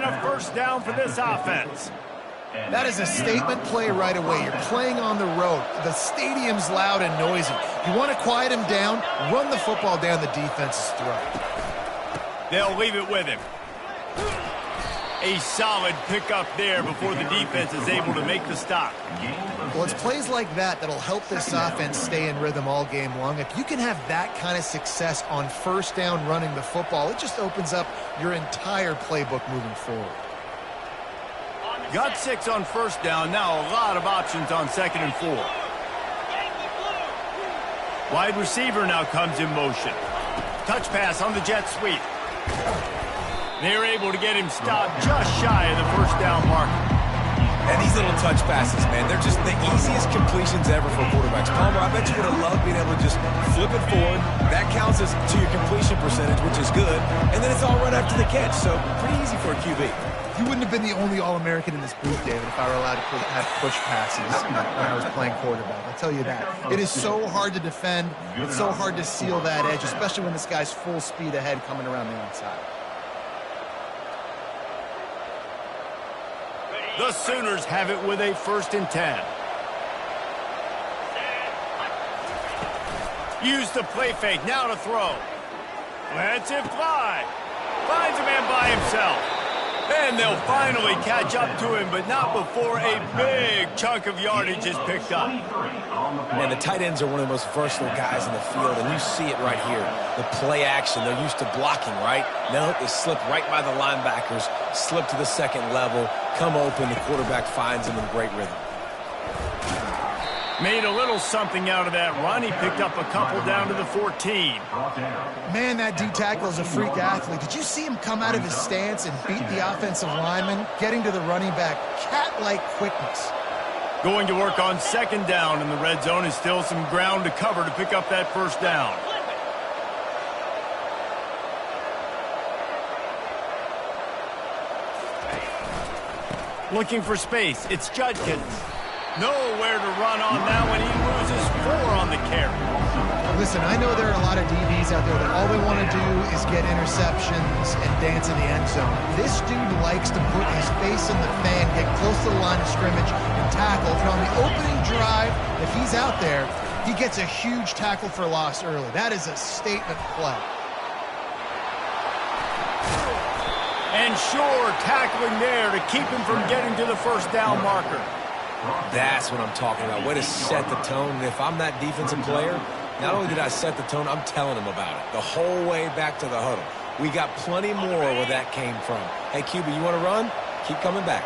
a first down for this offense. That is a statement play right away. You're playing on the road. The stadium's loud and noisy. You want to quiet him down, run the football down the defense's throat. They'll leave it with him. A solid pickup there before the defense is able to make the stop. Well, it's plays like that that'll help this offense stay in rhythm all game long. If you can have that kind of success on first down running the football, it just opens up your entire playbook moving forward. Got 6 on first down. Now a lot of options on 2nd and 4. Wide receiver now comes in motion. Touch pass on the jet sweep. They're able to get him stopped just shy of the first down marker. And these little touch passes, man, they're just the easiest completions ever for quarterbacks. Palmer, I bet you would have loved being able to just flip it forward. That counts as to your completion percentage, which is good. And then it's all right after the catch, so pretty easy for a QB. You wouldn't have been the only All-American in this booth, David, if I were allowed to have push passes when I was playing quarterback. I'll tell you that. It is so hard to defend. It's so hard to seal that edge, especially when this guy's full speed ahead coming around the outside. The Sooners have it with a 1st and 10. Use the play fake, now to throw. Lets it fly. Finds a man by himself. And they'll finally catch up to him, but not before a big chunk of yardage is picked up. Man, the tight ends are one of the most versatile guys in the field, and you see it right here. The play action, they're used to blocking, right? Now they slip right by the linebackers, slip to the 2nd level, come open, the quarterback finds them in great rhythm. Made a little something out of that run. He picked up a couple down to the 14. Man, that D-tackle is a freak athlete. Did you see him come out of his stance and beat the offensive lineman, getting to the running back? Cat-like quickness. Going to work on 2nd down, and the red zone is still some ground to cover to pick up that first down. Looking for space. It's Judkins. Nowhere to run on now, and he loses 4 on the carry. Listen, I know there are a lot of DBs out there that all they want to do is get interceptions and dance in the end zone. This dude likes to put his face in the fan, get close to the line of scrimmage, and tackle. And on the opening drive, if he's out there, he gets a huge tackle for loss early. That is a statement play. And sure, tackling there to keep him from getting to the first down marker. That's what I'm talking about. Way to set the tone. And if I'm that defensive player, not only did I set the tone, I'm telling them about it. The whole way back to the huddle. We got plenty more where that came from. Hey, QB, you want to run? Keep coming back.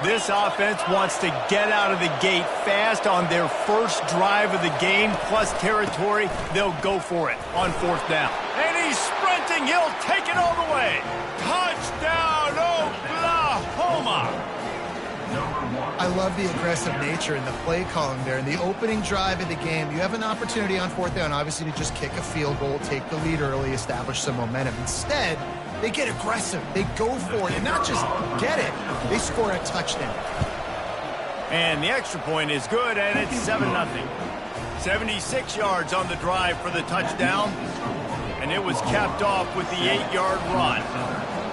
This offense wants to get out of the gate fast on their first drive of the game, plus territory. They'll go for it on 4th down. And he's sprinting. He'll take it all the way. Touchdown, Oklahoma! I love the aggressive nature and the play calling there. In the opening drive of the game, you have an opportunity on 4th down, obviously, to just kick a field goal, take the lead early, establish some momentum. Instead, they get aggressive. They go for it, and not just get it. They score a touchdown. And the extra point is good, and it's 7-0. 76 yards on the drive for the touchdown, and it was capped off with the 8-yard run.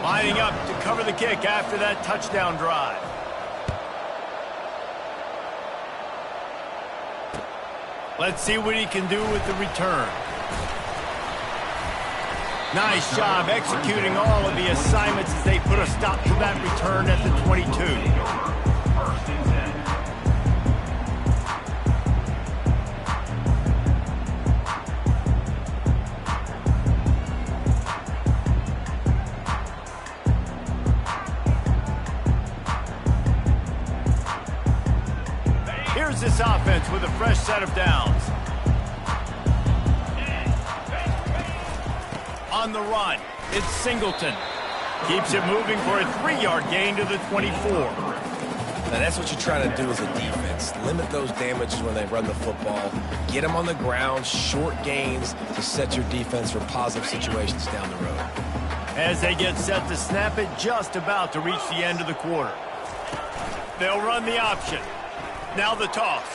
Lining up to cover the kick after that touchdown drive. Let's see what he can do with the return. Nice job executing all of the assignments as they put a stop to that return at the 22. Here's this offense with a fresh set of downs. On the run, it's Singleton. Keeps it moving for a 3-yard gain to the 24. Now that's what you're trying to do as a defense. Limit those damages when they run the football. Get them on the ground, short gains to set your defense for positive situations down the road. As they get set to snap it, just about to reach the end of the quarter. They'll run the option. Now the toss.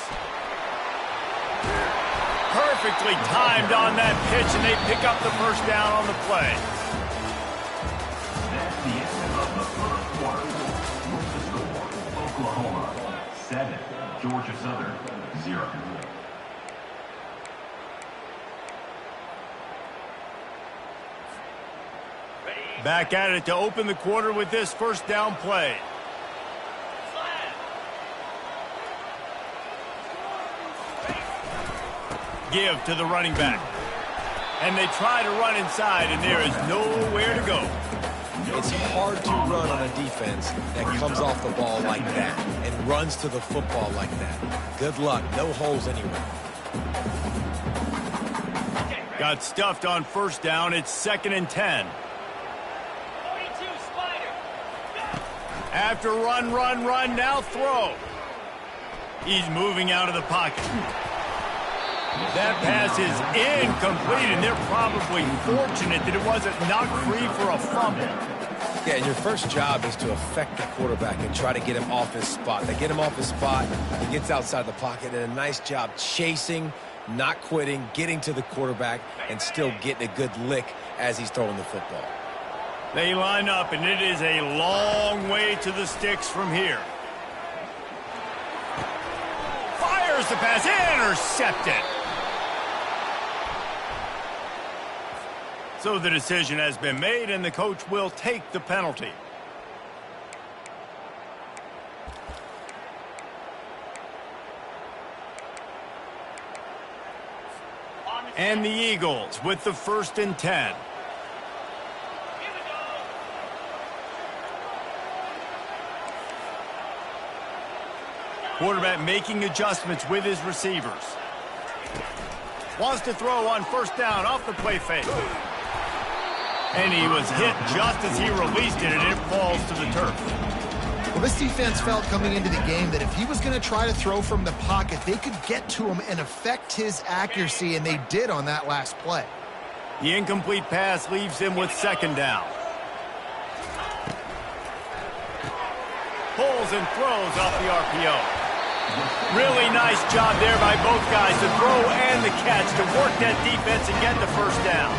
Perfectly timed on that pitch, and they pick up the first down on the play. 7, Georgia Southern, 0. Back at it to open the quarter with this first down play. Give to the running back. And they try to run inside, and there is nowhere to go. It's hard to run on a defense that comes off the ball like that and runs to the football like that. Good luck. No holes anywhere. Got stuffed on first down. It's 2nd and 10. After run, now throw. He's moving out of the pocket. That pass is incomplete, and they're probably fortunate that it wasn't knocked free for a fumble. Yeah, and your first job is to affect the quarterback and try to get him off his spot. They get him off his spot, he gets outside the pocket, and a nice job chasing, not quitting, getting to the quarterback, and still getting a good lick as he's throwing the football. They line up, and it is a long way to the sticks from here. Fires the pass, intercepted. So the decision has been made, and the coach will take the penalty. And the Eagles with the 1st and 10. Quarterback making adjustments with his receivers. Wants to throw on first down off the play fake. And he was hit just as he released it, and it falls to the turf. Well, this defense felt coming into the game that if he was going to try to throw from the pocket, they could get to him and affect his accuracy, and they did on that last play. The incomplete pass leaves him with 2nd down. Pulls and throws off the RPO. Really nice job there by both guys to throw and the catch to work that defense and get the first down.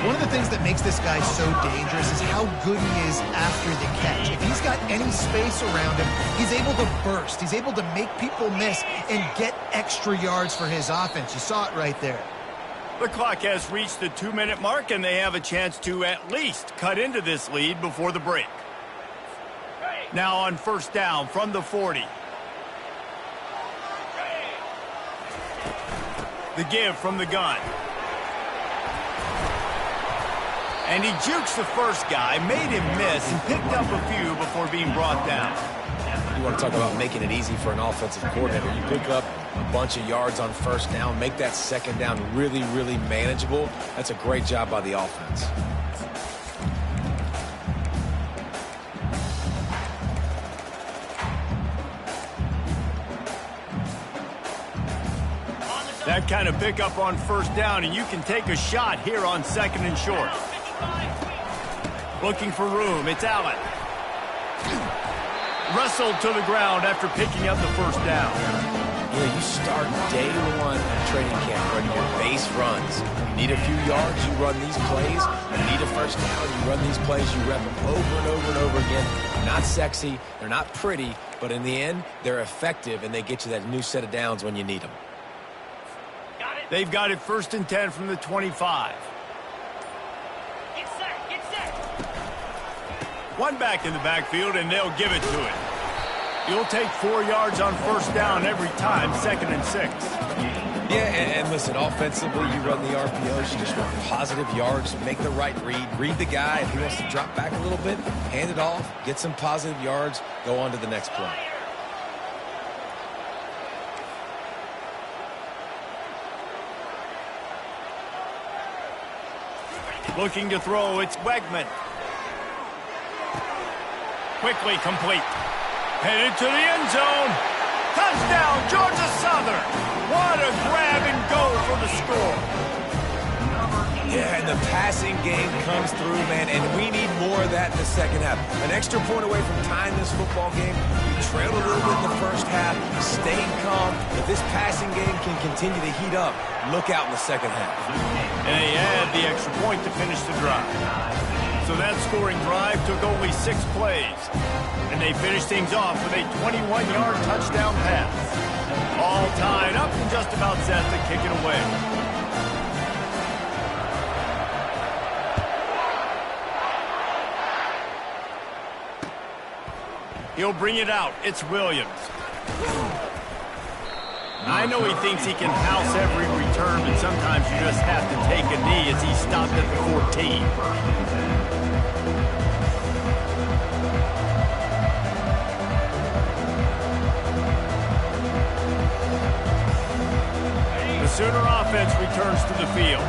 One of the things that makes this guy so dangerous is how good he is after the catch. If he's got any space around him, he's able to burst. He's able to make people miss and get extra yards for his offense. You saw it right there. The clock has reached the 2-minute mark, and they have a chance to at least cut into this lead before the break. Now on first down from the 40. The give from the gun. And he jukes the first guy, made him miss, and picked up a few before being brought down. You want to talk about making it easy for an offensive coordinator. You pick up a bunch of yards on first down, make that 2nd down really, really manageable. That's a great job by the offense. That kind of pickup on first down, and you can take a shot here on 2nd and short. Looking for room, it's Allen. Wrestled to the ground after picking up the first down. Yeah, you start day one of training camp running your base runs. You need a few yards, you run these plays. You need a first down, you run these plays. You rep them over and over and over again. Not sexy, they're not pretty, but in the end, they're effective, and they get you that new set of downs when you need them. They've got it 1st and 10 from the 25. Get set. One back in the backfield, and they'll give it to him. You'll take 4 yards on first down every time, 2nd and 6. Yeah, and listen, offensively, you run the RPOs, you just want positive yards, make the right read the guy. If he wants to drop back a little bit, hand it off, get some positive yards, go on to the next play. Looking to throw, it's Wegman. Quickly complete. Headed to the end zone. Touchdown, Georgia Southern. What a grab and go for the score. Yeah, and the passing game comes through, man, and we need more of that in the second half. An extra point away from tying this football game. We trailed a little bit in the first half, stayed calm. If this passing game can continue to heat up, look out in the second half. And they add the extra point to finish the drive. So that scoring drive took only 6 plays. And they finished things off with a 21-yard touchdown pass. All tied up and just about set to kick it away. He'll bring it out. It's Williams. I know he thinks he can house every return, but sometimes you just have to take a knee as he stopped at the 14. The Sooner offense returns to the field.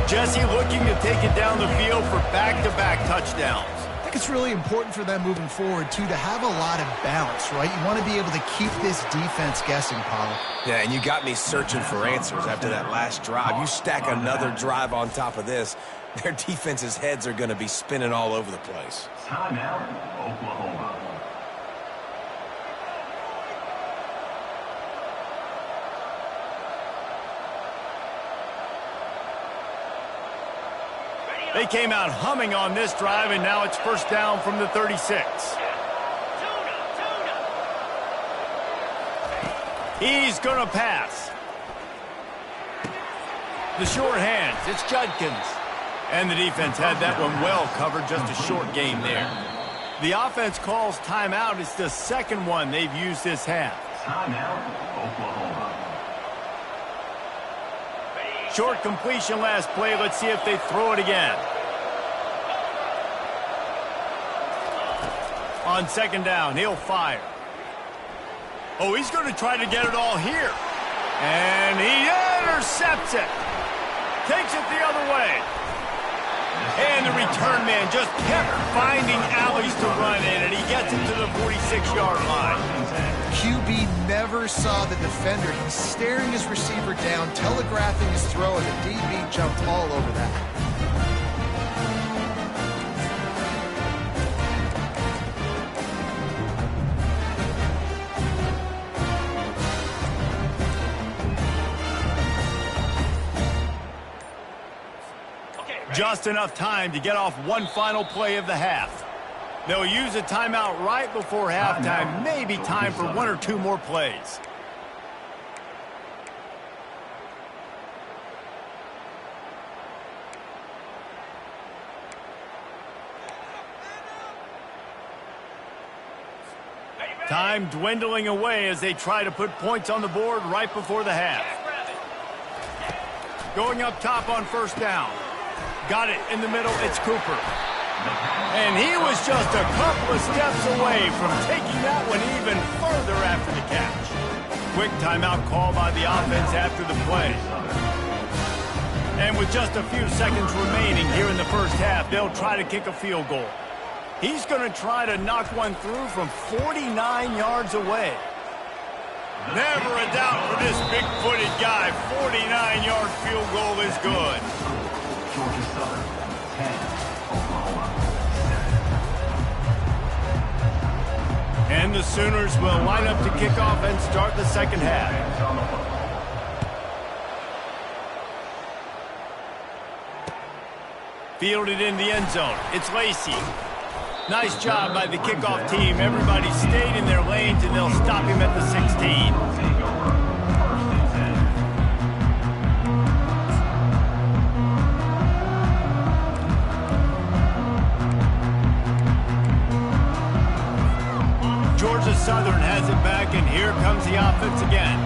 Jesse looking to take it down the field for back-to-back touchdowns. I think it's really important for them moving forward, too, to have a lot of bounce, right? You want to be able to keep this defense guessing, Paul. Yeah, and you got me searching for answers after that last drive. You stack another drive on top of this, their defense's heads are going to be spinning all over the place. Timeout, Oklahoma. They came out humming on this drive, and now it's first down from the 36. He's going to pass. The short hands, it's Judkins. And the defense had that one well covered, just a short game there. The offense calls timeout. It's the second one they've used this half. Timeout, Oklahoma. Short completion last play. Let's see if they throw it again. On second down, he'll fire. Oh, he's going to try to get it all here. And he intercepts it. Takes it the other way. And the return man just kept finding alleys to run in, and he gets it to the 46-yard line. QB never saw the defender. He's staring his receiver down, telegraphing his throw, and the DB jumped all over that. Just enough time to get off one final play of the half. They'll use a timeout right before halftime, maybe time for 1 or 2 more plays. Time dwindling away as they try to put points on the board right before the half. Going up top on first down. Got it in the middle, it's Cooper. And he was just a couple of steps away from taking that one even further after the catch. Quick timeout call by the offense after the play. And with just a few seconds remaining here in the first half, they'll try to kick a field goal. He's going to try to knock one through from 49 yards away. Never a doubt for this big-footed guy. 49-yard field goal is good. Georgia Southern, 10, Oklahoma, 7. And the Sooners will line up to kick off and start the second half. Fielded in the end zone. It's Lacey. Nice job by the kickoff team. Everybody stayed in their lanes, and they'll stop him at the 16. Georgia Southern has it back, and here comes the offense again.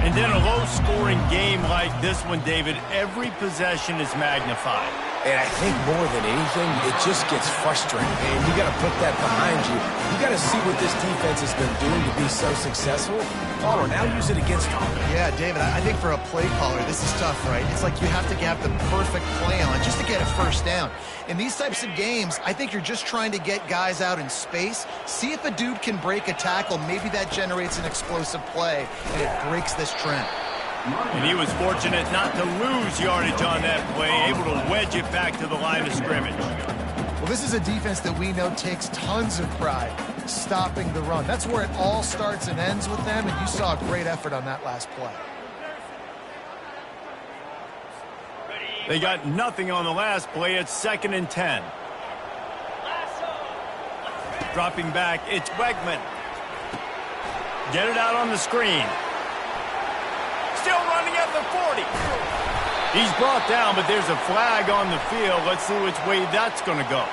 And in a low-scoring game like this one, David, every possession is magnified. And I think more than anything, it just gets frustrating. And you got to put that behind you. You got to see what this defense has been doing to be so successful. Oh, now use it against them. Yeah, David, I think for a play caller, this is tough, right? It's like you have to have the perfect play on just to get a first down. In these types of games, I think you're just trying to get guys out in space, see if a dude can break a tackle. Maybe that generates an explosive play, and it breaks this trend. And he was fortunate not to lose yardage on that play, able to wedge it back to the line of scrimmage. Well, this is a defense that we know takes tons of pride stopping the run. That's where it all starts and ends with them, and you saw a great effort on that last play. They got nothing on the last play. It's 2nd and 10. Dropping back, it's Wegman. Get it out on the screen. Still running at the 40. He's brought down, but there's a flag on the field. Let's see which way that's going to go.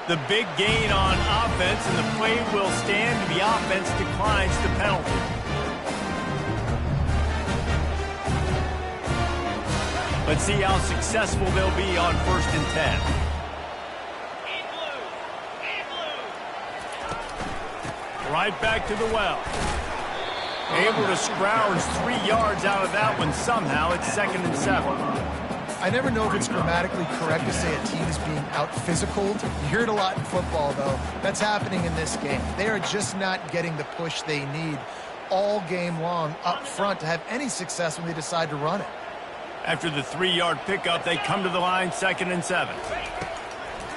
The big gain on offense, and the play will stand. The offense declines the penalty. Let's see how successful they'll be on 1st and 10. Right back to the well. Able to scrounge 3 yards out of that one somehow. It's 2nd and 7. I never know if it's grammatically correct to say a team is being out-physicaled. You hear it a lot in football, though. That's happening in this game. They are just not getting the push they need all game long up front to have any success when they decide to run it. After the 3-yard pickup, they come to the line, 2nd and 7.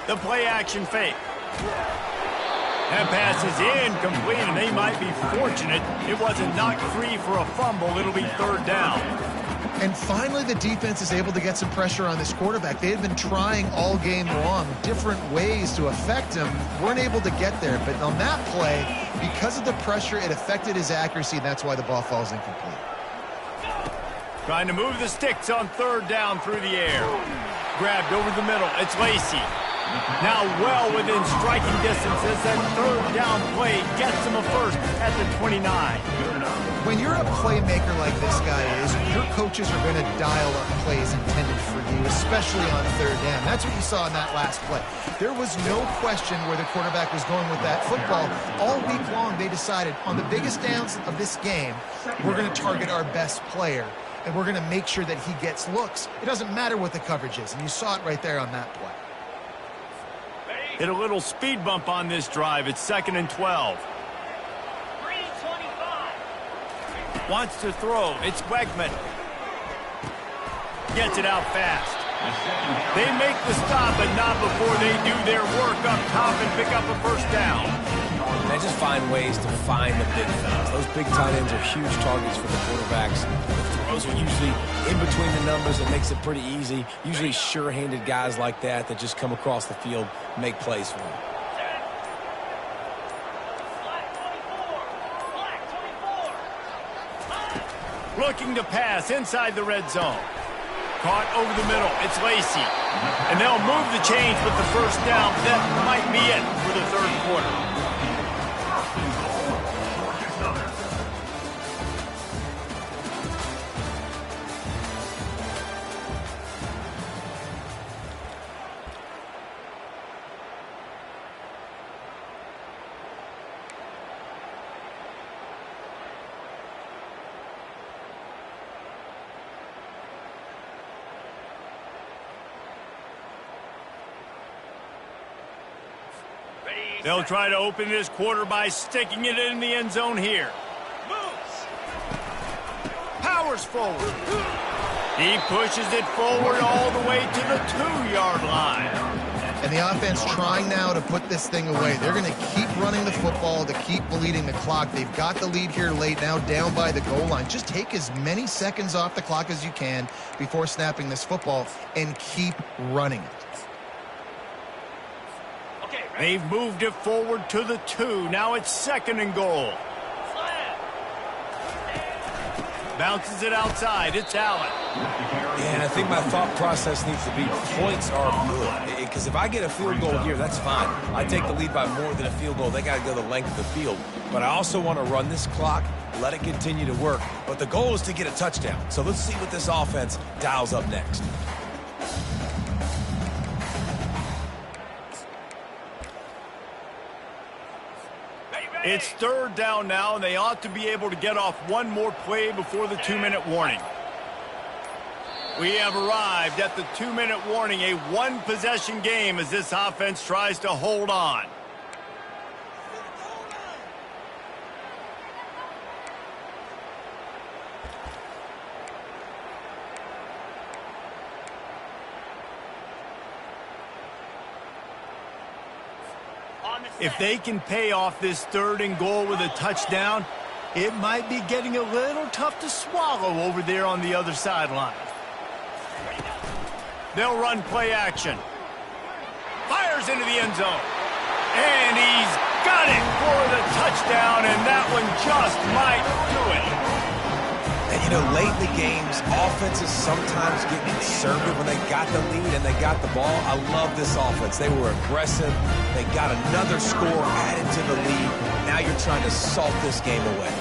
The play action fake. That pass is incomplete, and they might be fortunate it wasn't knocked free for a fumble. It'll be 3rd down. And finally, the defense is able to get some pressure on this quarterback. They had been trying all game long different ways to affect him. Weren't able to get there. But on that play, because of the pressure, it affected his accuracy, and that's why the ball falls incomplete. Trying to move the sticks on 3rd down through the air. Grabbed over the middle. It's Lacy. Now well within striking distance as that 3rd down play gets him a first at the 29. When you're a playmaker like this guy is, your coaches are going to dial up plays intended for you, especially on 3rd down. That's what you saw in that last play. There was no question where the quarterback was going with that football. All week long, they decided on the biggest downs of this game, we're going to target our best player, and we're going to make sure that he gets looks. It doesn't matter what the coverage is, and you saw it right there on that play. Hit a little speed bump on this drive. It's 2nd and 12. Wants to throw. It's Wegman. Gets it out fast. They make the stop, but not before they do their work up top and pick up a 1st down. They just find ways to find the big fellas. Those big tight ends are huge targets for the quarterbacks. The throws are usually in between the numbers. It makes it pretty easy. Usually sure-handed guys like that just come across the field, make plays for them. Looking to pass inside the red zone. Caught over the middle. It's Lacy. And they'll move the chains with the 1st down. That might be it for the 3rd quarter. They'll try to open this quarter by sticking it in the end zone here. Moves. Powers forward. He pushes it forward all the way to the 2-yard line. And the offense trying now to put this thing away. They're going to keep running the football to keep bleeding the clock. They've got the lead here late, now down by the goal line. Just take as many seconds off the clock as you can before snapping this football and keep running it. They've moved it forward to the 2. Now it's 2nd and goal. Bounces it outside. It's Allen. Yeah, and I think my thought process needs to be points are good. Because if I get a field goal here, that's fine. I take the lead by more than a field goal. They got to go the length of the field. But I also want to run this clock, let it continue to work. But the goal is to get a touchdown. So let's see what this offense dials up next. It's 3rd down now, and they ought to be able to get off one more play before the 2-minute warning. We have arrived at the 2-minute warning, a one-possession game as this offense tries to hold on. If they can pay off this 3rd and goal with a touchdown, it might be getting a little tough to swallow over there on the other sideline. They'll run play action. fires into the end zone. And he's got it for the touchdown, and that one just might do it. And, you know, late in the games, offenses sometimes get conservative when they got the lead and they got the ball. I love this offense. They were aggressive. They got another score added to the lead. Now you're trying to salt this game away.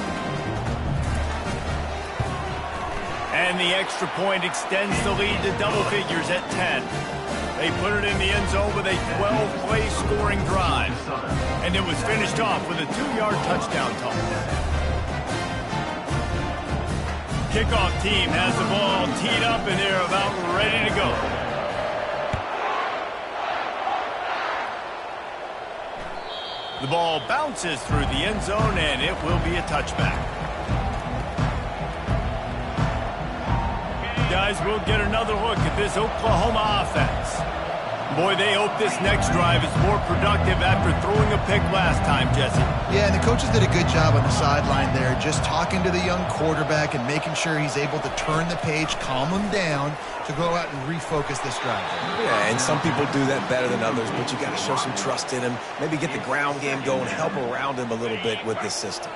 And the extra point extends the lead to double figures at 10. They put it in the end zone with a 12-play scoring drive. And it was finished off with a 2-yard touchdown toss. Kickoff team has the ball teed up, and they're about ready to go. The ball bounces through the end zone, and it will be a touchback. Guys, we'll get another look at this Oklahoma offense. Boy, they hope this next drive is more productive after throwing a pick last time, Jesse. Yeah, and the coaches did a good job on the sideline there, just talking to the young quarterback and making sure he's able to turn the page, calm him down, to go out and refocus this drive. Yeah, and some people do that better than others, but you got to show some trust in him, maybe get the ground game going, help around him a little bit with this system.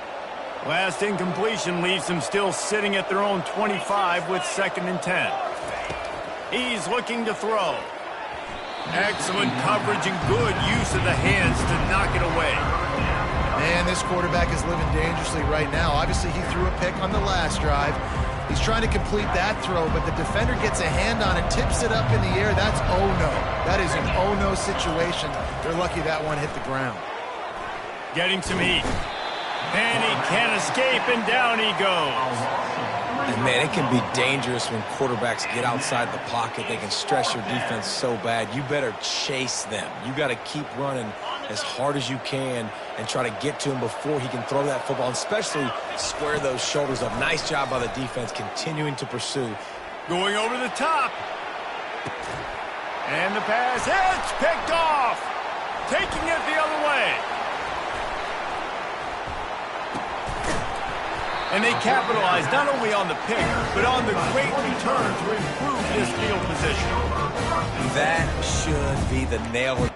Last incompletion leaves them still sitting at their own 25 with 2nd and 10. He's looking to throw. Excellent coverage and good use of the hands to knock it away. Man, this quarterback is living dangerously right now. Obviously, he threw a pick on the last drive. He's trying to complete that throw, but the defender gets a hand on it, tips it up in the air. That's oh-no. That is an oh-no situation. They're lucky that one hit the ground. Getting some heat. And he can't escape, and down he goes. And, man, it can be dangerous when quarterbacks get outside the pocket. They can stress your defense so bad. You better chase them. You got to keep running as hard as you can and try to get to him before he can throw that football, and especially square those shoulders up. Nice job by the defense continuing to pursue. Going over the top. And the pass, it's picked off. Taking it the other way. And they capitalized not only on the pick, but on the great return to improve this field position. That should be the nail.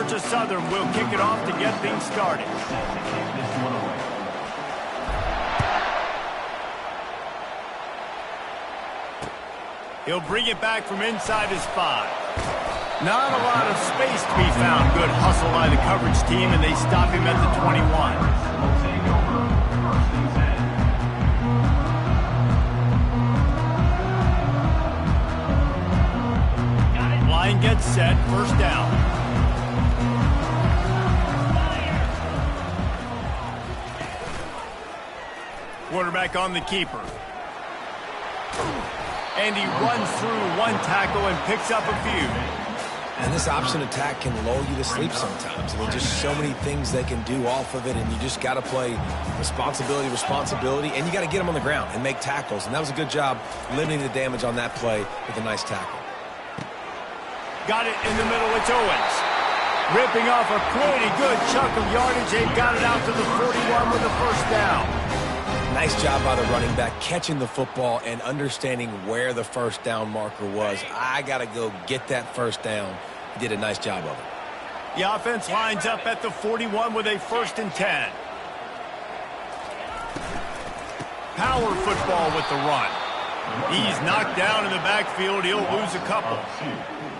Georgia Southern will kick it off to get things started. This one away. He'll bring it back from inside his 5. Not a lot of space to be found. Good hustle by the coverage team, and they stop him at the 21. Will take over. First and 10. Line gets set, first down. Quarterback on the keeper. And he runs through one tackle and picks up a few. And this option attack can lull you to sleep sometimes. There's just so many things they can do off of it, and you just got to play responsibility, and you got to get them on the ground and make tackles. And that was a good job limiting the damage on that play with a nice tackle. Got it in the middle, it's Owens. Ripping off a pretty good chunk of yardage. They've got it out to the 41 with the first down. Nice job by the running back catching the football and understanding where the first down marker was. I got to go get that first down. He did a nice job of it. The offense lines up at the 41 with a first and 10. Power football with the run. He's knocked down in the backfield. He'll lose a couple.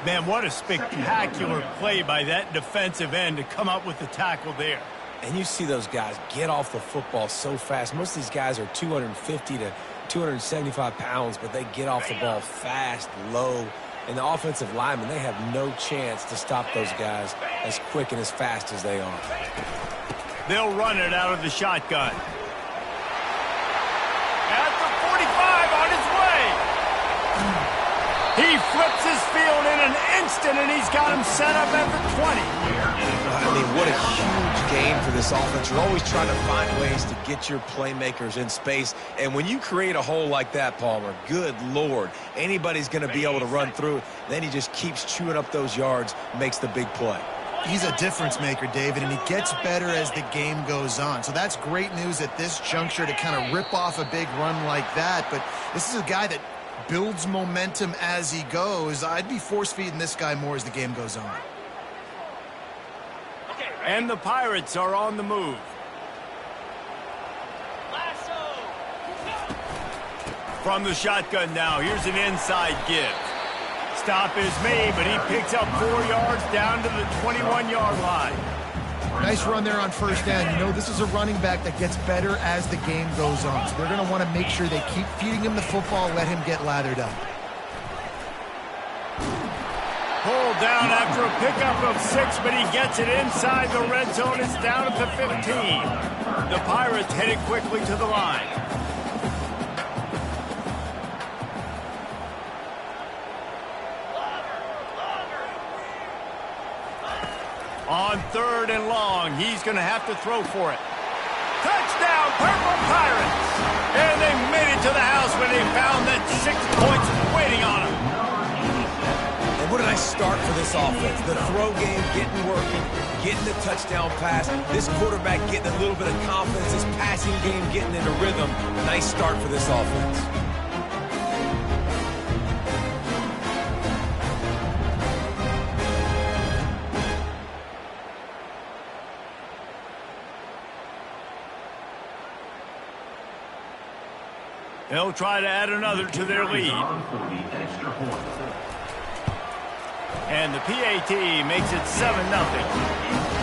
Man, what a spectacular play by that defensive end to come up with the tackle there. And you see those guys get off the football so fast. Most of these guys are 250 to 275 pounds, but they get off the ball fast, low. And the offensive linemen, they have no chance to stop those guys as quick and as fast as they are. They'll run it out of the shotgun. At the 45 on his way. He flips his field in an instant, and he's got him set up at the 20. I mean, what a huge game for this offense. You're always trying to find ways to get your playmakers in space. And when you create a hole like that, Palmer, good Lord, anybody's going to be able to run through it. Then he just keeps chewing up those yards, makes the big play. He's a difference maker, David, and he gets better as the game goes on. So that's great news at this juncture to kind of rip off a big run like that. But this is a guy that builds momentum as he goes. I'd be force-feeding this guy more as the game goes on. And the Pirates are on the move. From the shotgun now, here's an inside give. Stop is made, but he picks up 4 yards down to the 21-yard line. Nice run there on first down. You know, this is a running back that gets better as the game goes on. So they're going to want to make sure they keep feeding him the football, let him get lathered up. Pulled down after a pickup of 6, but he gets it inside the red zone. It's down at the 15. The Pirates headed quickly to the line. On 3rd and long, he's going to have to throw for it. Touchdown, Purple Pirates! And they made it to the house when they found that 6 points waiting on them. And what a nice start for this offense. The throw game getting working, getting the touchdown pass. This quarterback getting a little bit of confidence. This passing game getting into rhythm. Nice start for this offense. They'll try to add another to their lead. And the PAT makes it 7-0.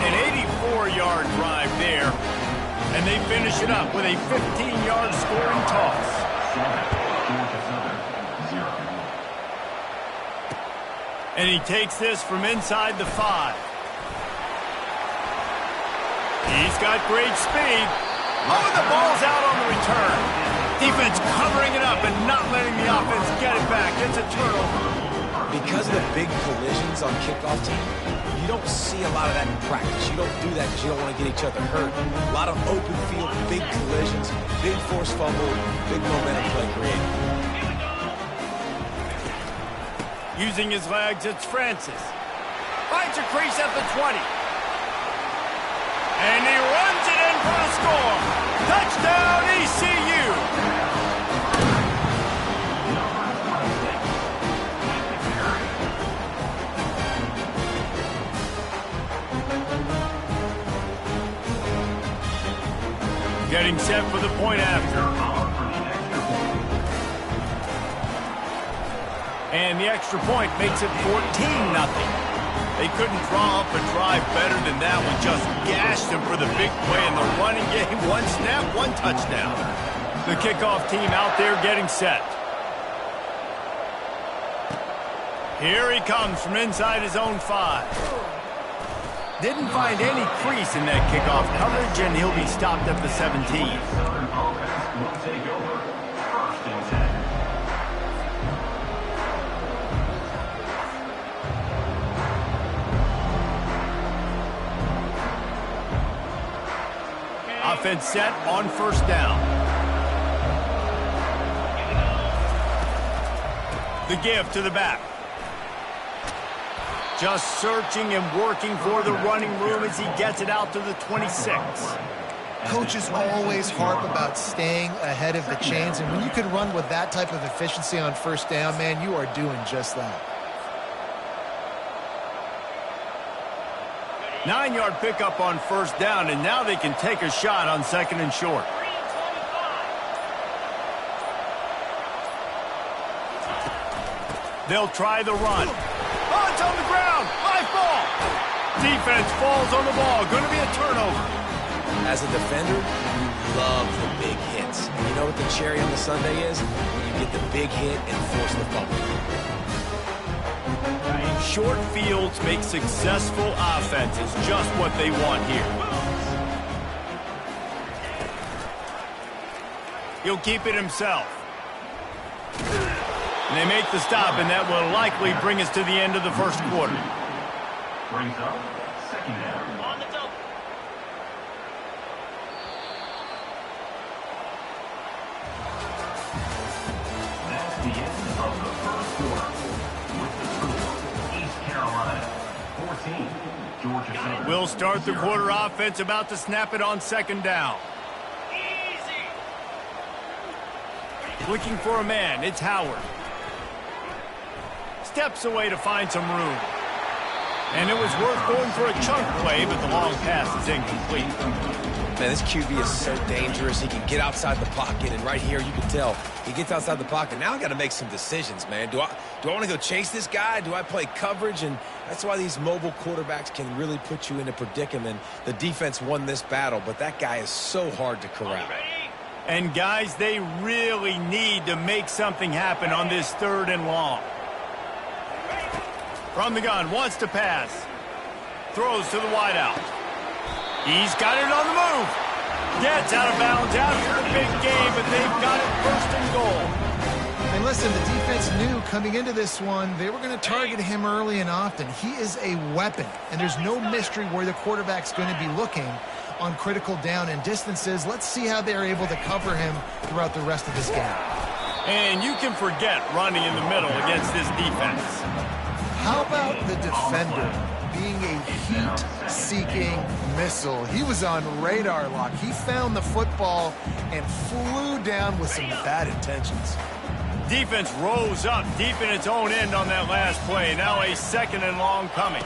An 84-yard drive there. And they finish it up with a 15-yard scoring toss. And he takes this from inside the 5. He's got great speed. Oh, the ball's out on the return. Defense covering it up and not letting the offense get it back. It's a turnover. Because of the big collisions on kickoff team, you don't see a lot of that in practice. You don't do that because you don't want to get each other hurt. A lot of open field, big collisions, big force fumble, big momentum play created. Using his legs, it's Francis. Finds a crease at the 20. And he runs it in for the score. Touchdown, ECU. Getting set for the point after. And the extra point makes it 14-0. They couldn't draw up a drive better than that one. Just gashed them for the big play in the running game. One snap, one touchdown. The kickoff team out there getting set. Here he comes from inside his own 5. Didn't find any crease in that kickoff coverage, and he'll be stopped at the 17. Southern offense will take over. 1st and 10. Offense set on 1st down. The give to the back. Just searching and working for the running room as he gets it out to the 26. Coaches always harp about staying ahead of the chains, and when you can run with that type of efficiency on 1st down, man, you are doing just that. 9-yard pickup on 1st down, and now they can take a shot on 2nd and short. They'll try the run. Oh, it's on the ground. Live ball. Defense falls on the ball. Going to be a turnover. As a defender, you love the big hits. And you know what the cherry on the sundae is? When you get the big hit and force the fumble. Short fields make successful offenses. Just what they want here. He'll keep it himself. And they make the stop, and that will likely bring us to the end of the 1st quarter. Brings up 2nd down. That's the end of the 1st quarter. With the score, East Carolina 14, Georgia 7. We'll start the quarter. Offense about to snap it on 2nd down. Looking for a man. It's Howard. Steps away to find some room. And it was worth going for a chunk play, but the long pass is incomplete. Man, this QB is so dangerous. He can get outside the pocket, and right here you can tell he gets outside the pocket. Now I got to make some decisions, man. Do I want to go chase this guy? Do I play coverage? And that's why these mobile quarterbacks can really put you in a predicament. The defense won this battle, but that guy is so hard to corral. And guys, they really need to make something happen on this 3rd and long. From the gun, wants to pass. Throws to the wideout. He's got it on the move. Gets out of bounds after the big game, but they've got it 1st and goal. And listen, the defense knew coming into this one, they were going to target him early and often. He is a weapon, and there's no mystery where the quarterback's going to be looking on critical down and distances. Let's see how they're able to cover him throughout the rest of this game. And you can forget running in the middle against this defense. How about the defender being a heat-seeking missile? He was on radar lock. He found the football and flew down with some bad intentions. Defense rose up deep in its own end on that last play. Now a 2nd and long coming.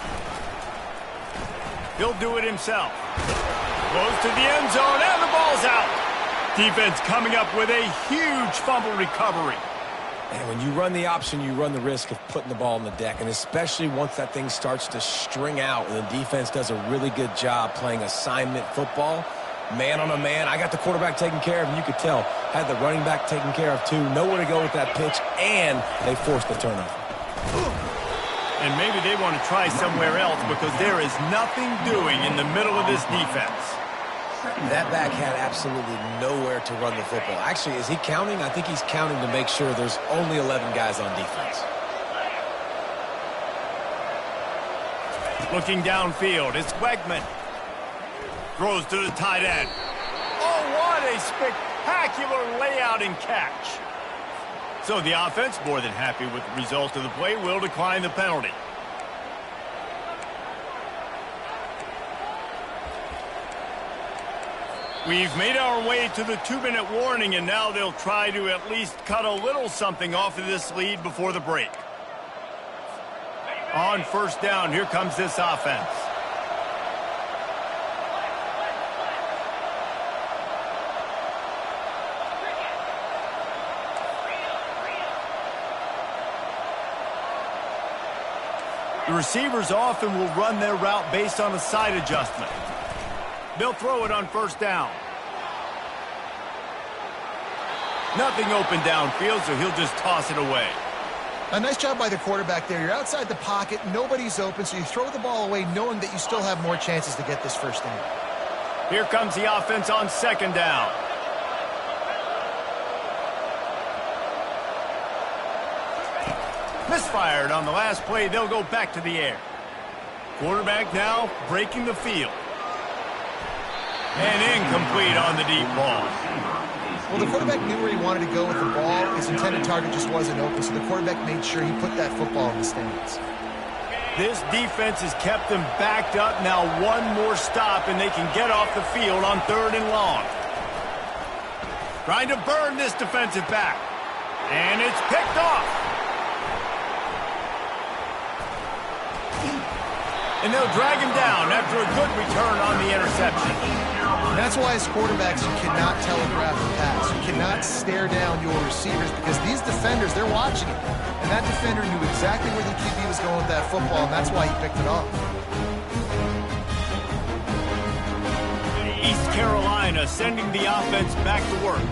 He'll do it himself. Goes to the end zone, and the ball's out. Defense coming up with a huge fumble recovery. And when you run the option, you run the risk of putting the ball on the deck, and especially once that thing starts to string out and the defense does a really good job playing assignment football, man on a man. I got the quarterback taken care of, and you could tell, had the running back taken care of too. Nowhere to go with that pitch, and they forced the turnover. And maybe they want to try somewhere else because there is nothing doing in the middle of this defense. That back had absolutely nowhere to run the football. Actually, is he counting? I think he's counting to make sure there's only 11 guys on defense. Looking downfield, it's Wegman. Throws to the tight end. Oh, what a spectacular layout and catch. So the offense, more than happy with the result of the play, will decline the penalty. We've made our way to the 2-minute warning, and now they'll try to at least cut a little something off of this lead before the break. On 1st down, here comes this offense. The receivers often will run their route based on a side adjustment. They'll throw it on first down. Nothing open downfield, so he'll just toss it away. A nice job by the quarterback there. You're outside the pocket, nobody's open, so you throw the ball away knowing that you still have more chances to get this first down. Here comes the offense on second down. Misfired on the last play. They'll go back to the air. Quarterback now breaking the field. And incomplete on the deep ball. Well, the quarterback knew where he wanted to go with the ball. His intended target just wasn't open, so the quarterback made sure he put that football in the stands. This defense has kept them backed up. Now one more stop, and they can get off the field on 3rd and long. Trying to burn this defensive back. And it's picked off. And they'll drag him down after a good return on the interception. And that's why as quarterbacks, you cannot telegraph the pass. You cannot stare down your receivers because these defenders, they're watching it. And that defender knew exactly where the QB was going with that football, and that's why he picked it off. East Carolina sending the offense back to work.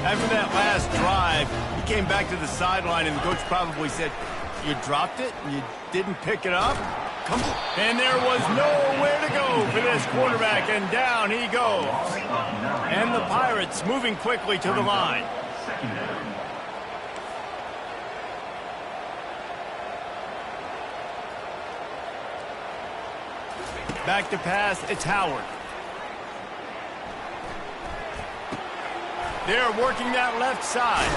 After that last drive, he came back to the sideline, and the coach probably said, "You dropped it? You didn't pick it up?" Come on. And there was nowhere to go for this quarterback, and down he goes. And the Pirates moving quickly to the line. Back to pass, it's Howard. They're working that left side.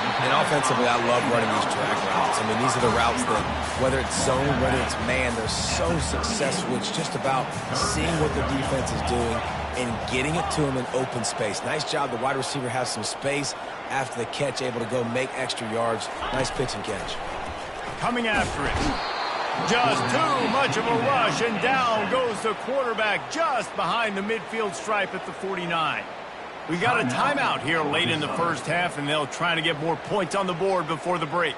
And offensively, I love running these drag routes. I mean, these are the routes that, whether it's zone, whether it's man, they're so successful. It's just about seeing what the defense is doing and getting it to them in open space. Nice job. The wide receiver has some space after the catch, able to go make extra yards. Nice pitch and catch. Coming after it. Just too much of a rush, and down goes the quarterback just behind the midfield stripe at the 49. We got a timeout here late in the first half, and they'll try to get more points on the board before the break.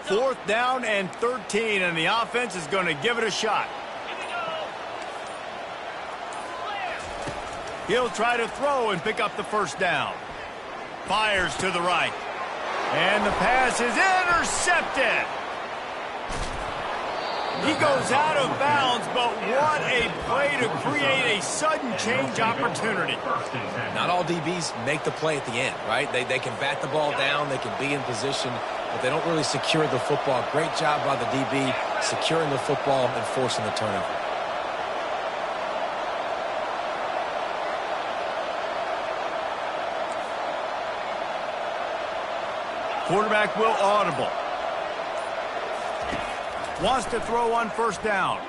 Fourth down and 13, and the offense is going to give it a shot. He'll try to throw and pick up the first down. Fires to the right. And the pass is intercepted. He goes out of bounds, but what a play to create a sudden change opportunity. Not all DBs make the play at the end, right? They can bat the ball down, they can be in position, but they don't really secure the football. Great job by the DB securing the football and forcing the turnover. Quarterback will audible. Wants to throw on first down.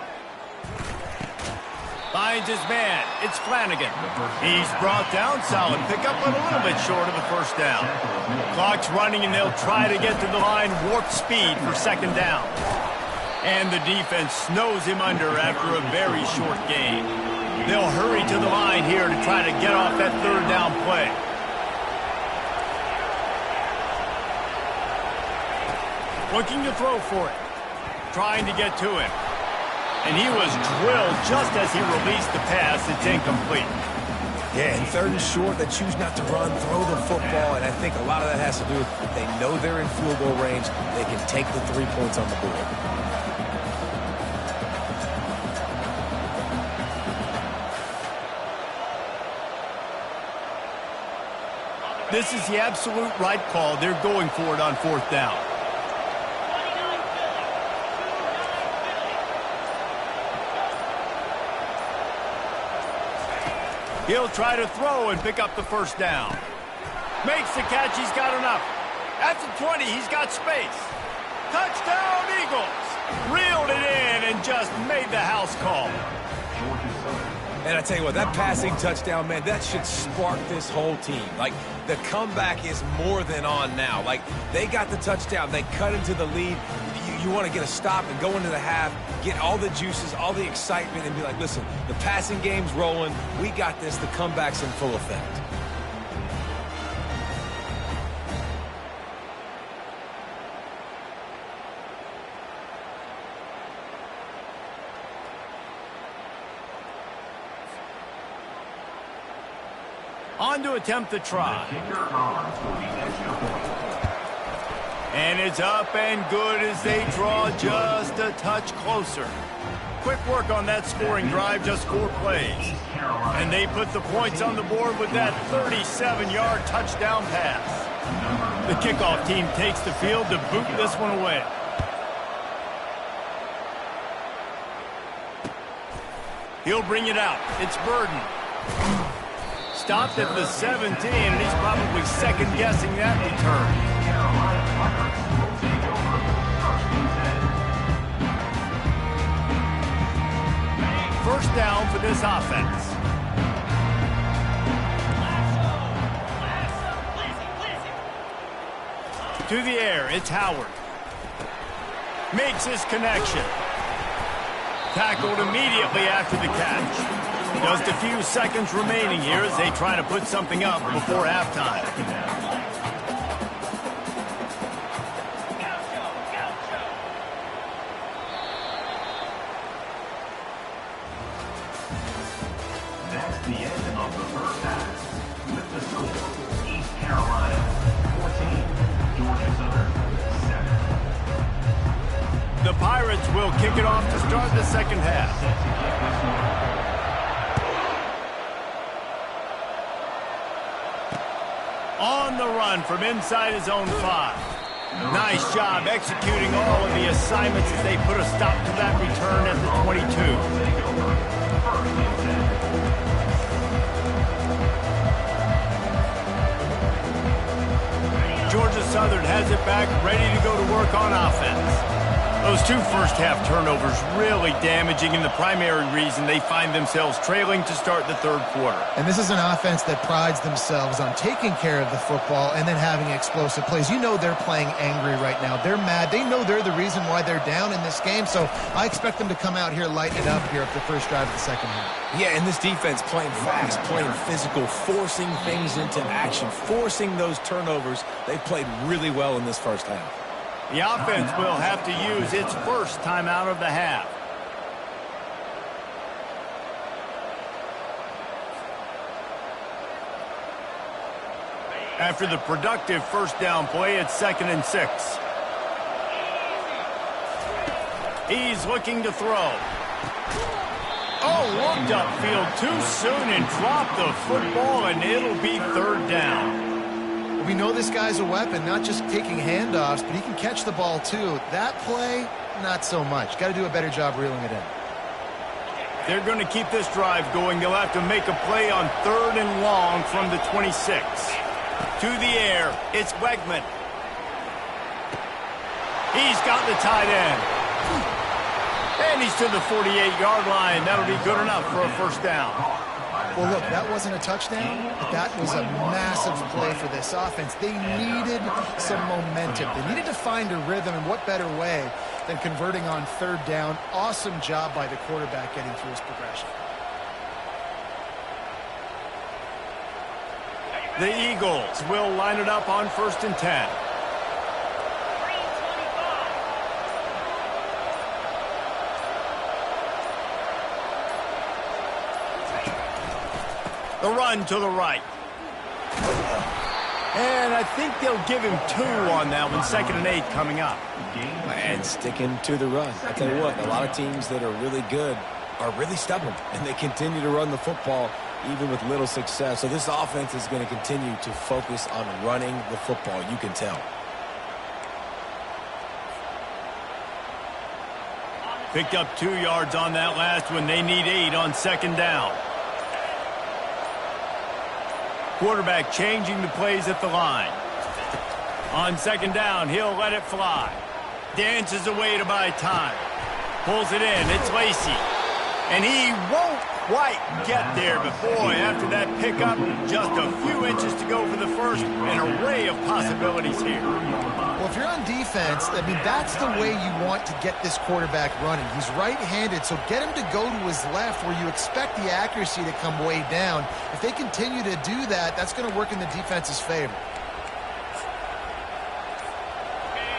Finds his man. It's Flanagan. He's brought down. Solid pickup, but a little bit short of the first down. Clock's running, and they'll try to get to the line warp speed for second down. And the defense snows him under after a very short game. They'll hurry to the line here to try to get off that third down play. Looking to throw for it. Trying to get to him. And he was drilled just as he released the pass. It's incomplete. Yeah, and third and short, they choose not to run, throw the football, and I think a lot of that has to do with they know they're in field goal range. They can take the 3 points on the board. This is the absolute right call. They're going for it on fourth down. He'll try to throw and pick up the first down. Makes the catch. He's got enough. At the 20, he's got space. Touchdown, Eagles. Reeled it in and just made the house call. And I tell you what, that passing touchdown, man, that should spark this whole team. Like, the comeback is more than on now. Like, they got the touchdown. They cut into the lead. You you want to get a stop and go into the half, get all the juices, all the excitement, and be like, listen, the passing game's rolling. We got this. The comeback's in full effect. On to attempt the try. And it's up and good as they draw just a touch closer. Quick work on that scoring drive, just 4 plays. And they put the points on the board with that 37-yard touchdown pass. The kickoff team takes the field to boot this one away. He'll bring it out. It's Burden. Stopped at the 17, and he's probably second-guessing that return. First down for this offense. To the air, it's Howard. Makes his connection. Tackled immediately after the catch. Just a few seconds remaining here as they try to put something up before halftime. That's the end of the first half. With the score, East Carolina 14, Georgia Southern 7. The Pirates will kick it off to start the second half. On the run from inside his own 5. Nice job executing all of the assignments as they put a stop to that return at the 22. Georgia Southern has it back, ready to go to work on offense. Those 2 first-half turnovers really damaging, and the primary reason they find themselves trailing to start the third quarter. And this is an offense that prides themselves on taking care of the football and then having explosive plays. You know they're playing angry right now. They're mad. They know they're the reason why they're down in this game, so I expect them to come out here, lighten it up here at the first drive of the second half. Yeah, and this defense playing fast, playing physical, forcing things into action, forcing those turnovers. They played really well in this first half. The offense will have to use its first timeout of the half. After the productive first down play, it's 2nd and 6. He's looking to throw. Oh, looked upfield too soon and dropped the football, and it'll be 3rd down. We know this guy's a weapon, not just taking handoffs, but he can catch the ball too. That play, not so much. Got to do a better job reeling it in. They're going to keep this drive going. They'll have to make a play on 3rd and long from the 26. To the air, it's Wegman. He's got the tight end. And he's to the 48-yard line. That'll be good enough for a first down. Well, look, that wasn't a touchdown, but that was a massive play for this offense. They needed some momentum. They needed to find a rhythm, and what better way than converting on 3rd down. Awesome job by the quarterback getting through his progression. The Eagles will line it up on 1st and 10. The run to the right. And I think they'll give him 2 on that one. 2nd and 8 coming up. And sticking to the run. I tell you what, a lot of teams that are really good are really stubborn, and they continue to run the football even with little success. So this offense is going to continue to focus on running the football. You can tell. Picked up 2 yards on that last one. They need 8 on 2nd down. Quarterback changing the plays at the line. On 2nd down, he'll let it fly. Dances away to buy time. Pulls it in. It's Lacey. And he won't quite get there. But, boy, after that pickup, just a few inches to go for the first. An array of possibilities here. Well, Well, if you're on defense, I mean, that's the way you want to get this quarterback running. He's right-handed, so get him to go to his left where you expect the accuracy to come way down. If they continue to do that, that's going to work in the defense's favor.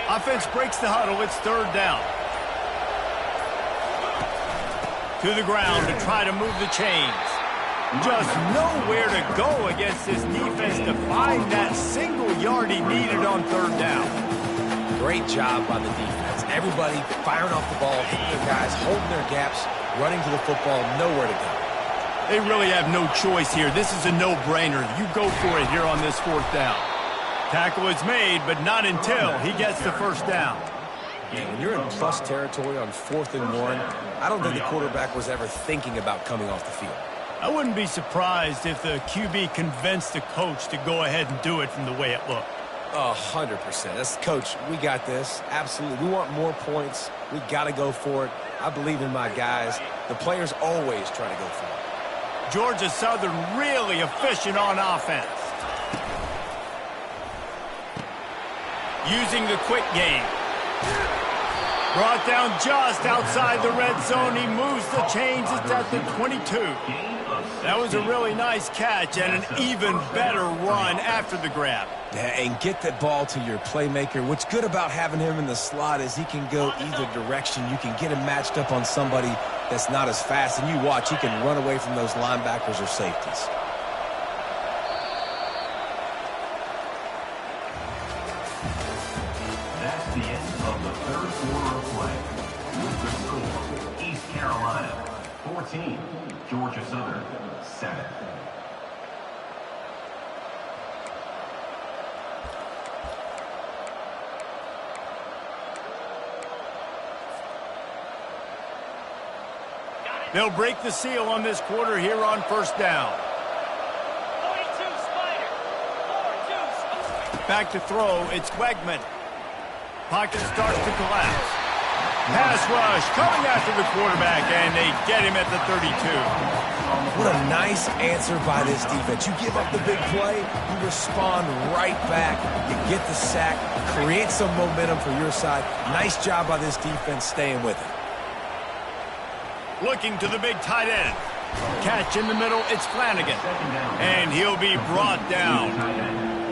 Offense breaks the huddle. It's third down. To the ground to try to move the chains. Just nowhere to go against this defense to find that single yard he needed on third down. Great job by the defense. Everybody firing off the ball, hitting their guys, holding their gaps, running to the football, nowhere to go. They really have no choice here. This is a no-brainer. You go for it here on this fourth down. Tackle is made, but not until he gets the first down. Yeah, when you're in plus territory on 4th and 1, I don't think the quarterback was ever thinking about coming off the field. I wouldn't be surprised if the QB convinced the coach to go ahead and do it from the way it looked. 100%. That's coach. We got this. Absolutely. We want more points. We got to go for it. I believe in my guys. The players always try to go for it. Georgia Southern really efficient on offense. Using the quick game. Brought down just outside the red zone. He moves the chains. It's at the 22. That was a really nice catch and an even better run after the grab. Yeah, and get that ball to your playmaker. What's good about having him in the slot is he can go either direction. You can get him matched up on somebody that's not as fast, and you watch, he can run away from those linebackers or safeties. That's the end of the third quarter of play. With the score, East Carolina 14, Georgia Southern 7. They'll break the seal on this quarter here on first down. Back to throw, it's Wegman. Pocket starts to collapse. Pass rush coming after the quarterback, and they get him at the 32. What a nice answer by this defense. You give up the big play, you respond right back, you get the sack, create some momentum for your side. Nice job by this defense staying with it. Looking to the big tight end. Catch in the middle, it's Flanagan. And he'll be brought down.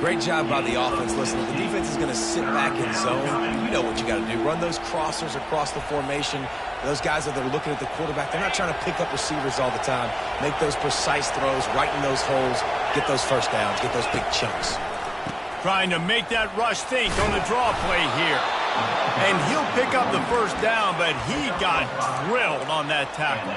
Great job by the offense. Listen, the defense is going to sit back in zone. You know what you got to do. Run those crossers across the formation. Those guys that are looking at the quarterback, they're not trying to pick up receivers all the time. Make those precise throws, right in those holes, get those first downs, get those big chunks. Trying to make that rush think on the draw play here. And he'll pick up the first down, but he got drilled on that tackle.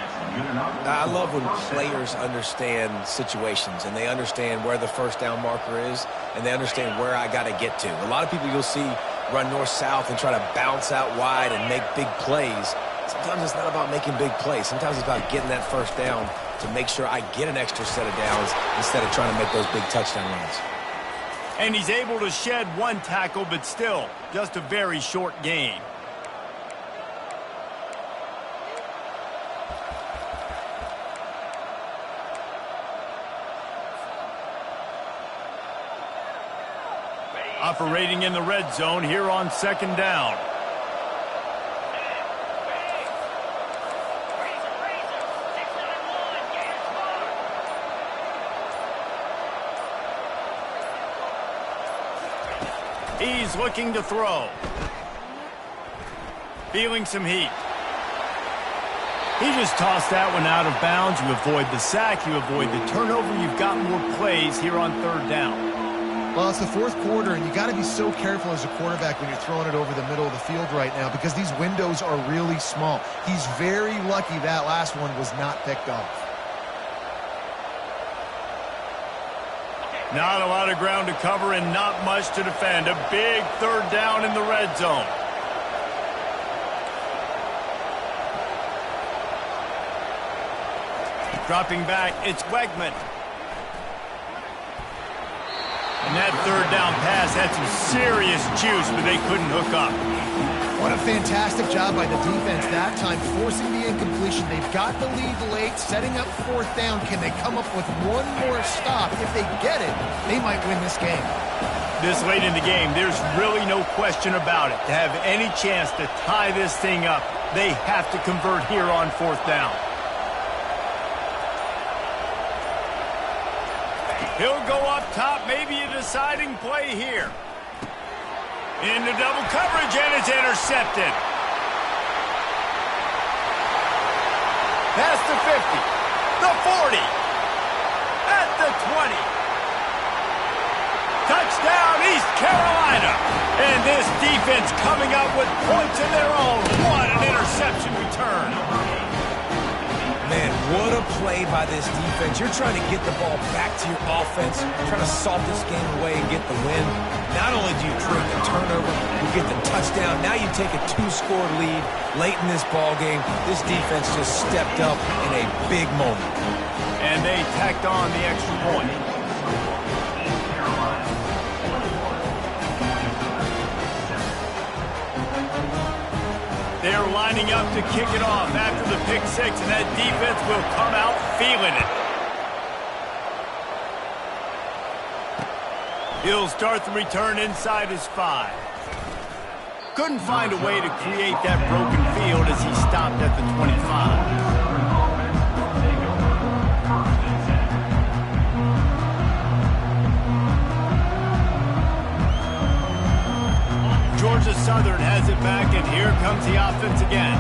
I love when players understand situations and they understand where the first down marker is and they understand where I got to get to. A lot of people you'll see run north-south and try to bounce out wide and make big plays. Sometimes it's not about making big plays. Sometimes it's about getting that first down to make sure I get an extra set of downs instead of trying to make those big touchdown runs. And he's able to shed one tackle, but still, just a very short gain. Operating in the red zone here on second down. He's looking to throw. Feeling some heat. He just tossed that one out of bounds. You avoid the sack, you avoid the turnover. You've got more plays here on third down. Well, it's the fourth quarter, and you got to be so careful as a quarterback when you're throwing it over the middle of the field right now because these windows are really small. He's very lucky that last one was not picked off. Not a lot of ground to cover and not much to defend. A big third down in the red zone. Dropping back, it's Wegman. And that third down pass had some serious juice, but they couldn't hook up. What a fantastic job by the defense that time, forcing the incompletion. They've got the lead late, setting up fourth down. Can they come up with one more stop? If they get it, they might win this game. This late in the game, there's really no question about it. To have any chance to tie this thing up, they have to convert here on 4th down. He'll go up top, maybe a deciding play here. Into double coverage, and it's intercepted. Past the 50, the 40, at the 20. Touchdown, East Carolina. And this defense coming up with points of their own. What an interception return. Man, what a play by this defense. You're trying to get the ball back to your offense, trying to salt this game away and get the win. Not only do you create the turnover, you get the touchdown. Now you take a 2-score lead late in this ball game. This defense just stepped up in a big moment. And they tacked on the extra point. They're lining up to kick it off after the pick 6, and that defense will come out feeling it. He'll start the return inside his 5. Couldn't find a way to create that broken field as he stopped at the 25. Georgia Southern has it back, and here comes the offense again.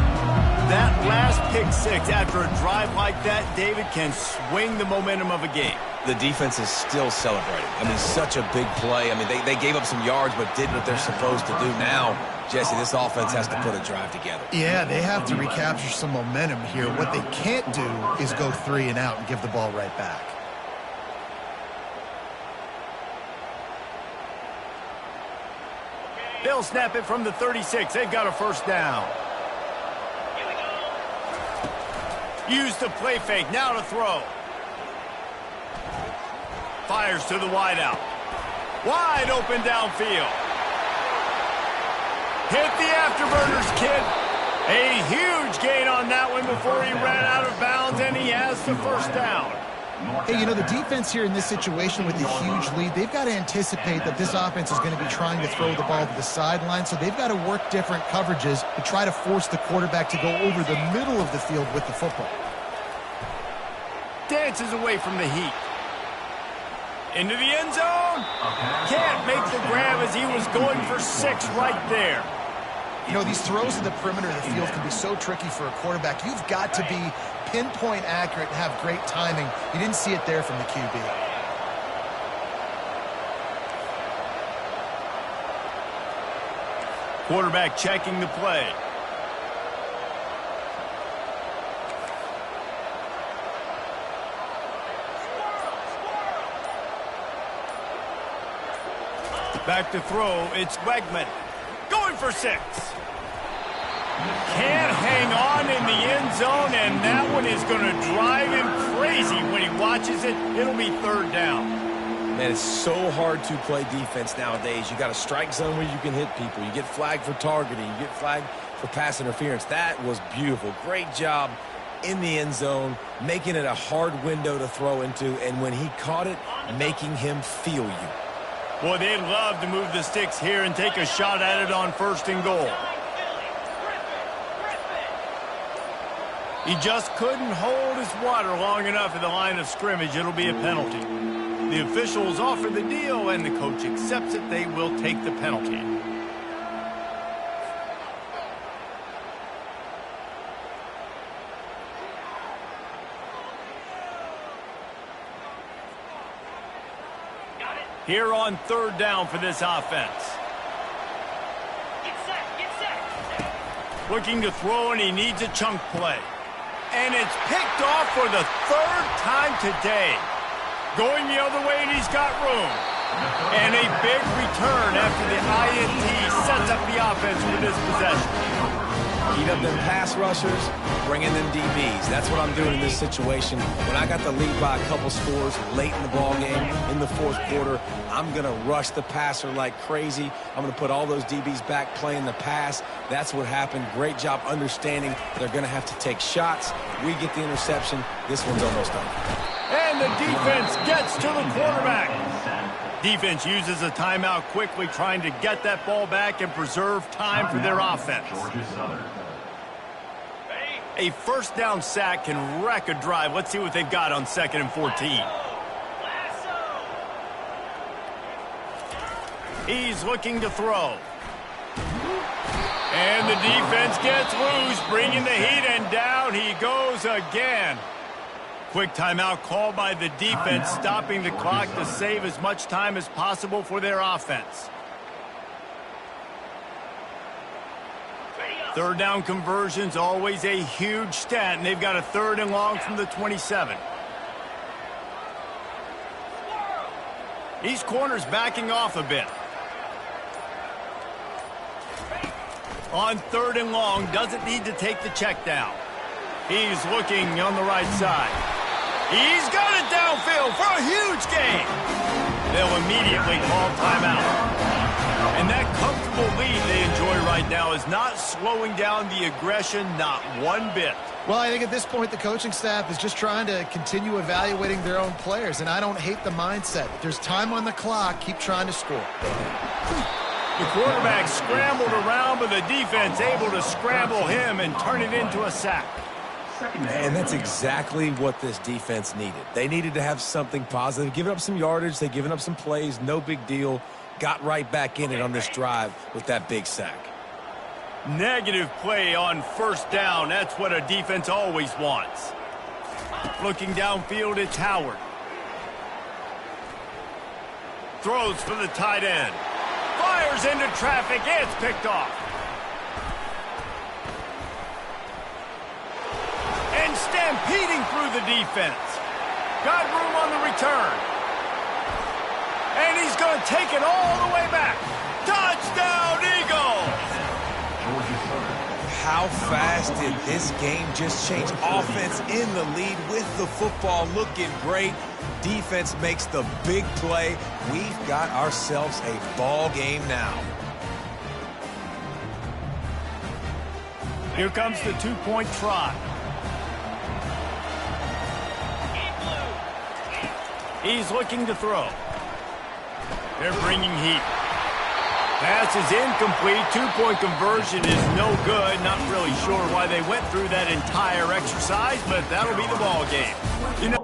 That last pick 6 after a drive like that, David, can swing the momentum of a game. The defense is still celebrating. I mean, such a big play. I mean, they gave up some yards but did what they're supposed to do. Now, Jesse, this offense has to put a drive together. Yeah, they have to recapture some momentum here. What they can't do is go 3 and out and give the ball right back. They'll snap it from the 36. They've got a 1st down. Use the play fake. Now to throw. Fires to the wideout. Wide open downfield. Hit the afterburners, kid. A huge gain on that one before he ran out of bounds, and he has the 1st down. Hey, you know, the defense here in this situation with the huge lead, they've got to anticipate that this offense is going to be trying to throw the ball to the sideline, so they've got to work different coverages to try to force the quarterback to go over the middle of the field with the football. Dances away from the heat. Into the end zone. Can't make the grab as he was going for 6 right there. You know, these throws to the perimeter of the field can be so tricky for a quarterback. You've got to be pinpoint accurate and have great timing. You didn't see it there from the QB. Quarterback checking the play. Back to throw, it's Wegman. Going for 6. Can't hang on in the end zone, and that one is going to drive him crazy when he watches it. It'll be 3rd down. Man, it's so hard to play defense nowadays. You got a strike zone where you can hit people. You get flagged for targeting. You get flagged for pass interference. That was beautiful. Great job in the end zone, making it a hard window to throw into, and when he caught it, making him feel you. Boy, they'd love to move the sticks here and take a shot at it on 1st and goal. He just couldn't hold his water long enough at the line of scrimmage. It'll be a penalty. The officials offer the deal, and the coach accepts it. They will take the penalty. Here on 3rd down for this offense. Get set. Looking to throw, and he needs a chunk play. And it's picked off for the 3rd time today. Going the other way, and he's got room. And a big return after the INT sets up the offense for this possession. Eat up them pass rushers, bring in them DBs. That's what I'm doing in this situation. When I got the lead by a couple scores late in the ball game, in the 4th quarter, I'm going to rush the passer like crazy. I'm going to put all those DBs back playing the pass. That's what happened. Great job understanding they're going to have to take shots. We get the interception. This one's almost done. And the defense gets to the quarterback. defense uses a timeout quickly, trying to get that ball back and preserve time for their offense. Georgia Southern. A first down sack can wreck a drive. Let's see what they've got on 2nd and 14. He's looking to throw. And the defense gets loose, bringing the heat, and down he goes again. Quick timeout called by the defense, stopping the clock to save as much time as possible for their offense. Third down conversion's always a huge stat, and they've got a 3rd and long from the 27. These corners backing off a bit. On 3rd and long, doesn't need to take the check down. He's looking on the right side. He's got it downfield for a huge gain. They'll immediately call timeout. And that comfortable lead they enjoy right now is not slowing down the aggression, not one bit. Well, I think at this point the coaching staff is just trying to continue evaluating their own players, and I don't hate the mindset. If there's time on the clock, keep trying to score. The quarterback scrambled around, but the defense able to scramble him and turn it into a sack. And that's exactly what this defense needed. They needed to have something positive. Giving up some yardage, they've given up some plays, no big deal. Got right back in it on this drive with that big sack. Negative play on 1st down. That's what a defense always wants. Looking downfield, it's Howard. Throws for the tight end. Fires into traffic. It's picked off. And stampeding through the defense. Got room on the return. And he's going to take it all the way back. Touchdown, Eagles! How fast did this game just change? Offense in the lead with the football looking great. Defense makes the big play. We've got ourselves a ball game now. Here comes the 2-point try. He's looking to throw. They're bringing heat. Pass is incomplete. 2-point conversion is no good. Not really sure why they went through that entire exercise, but that'll be the ball game. You know,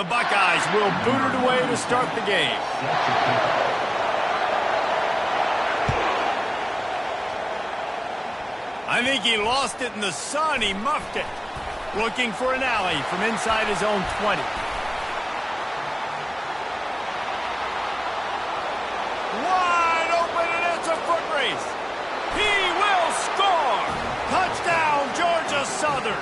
The Buckeyes will boot it away to start the game. I think he lost it in the sun. He muffed it. Looking for an alley from inside his own 20. Wide open, and it's a foot race. He will score. Touchdown, Georgia Southern.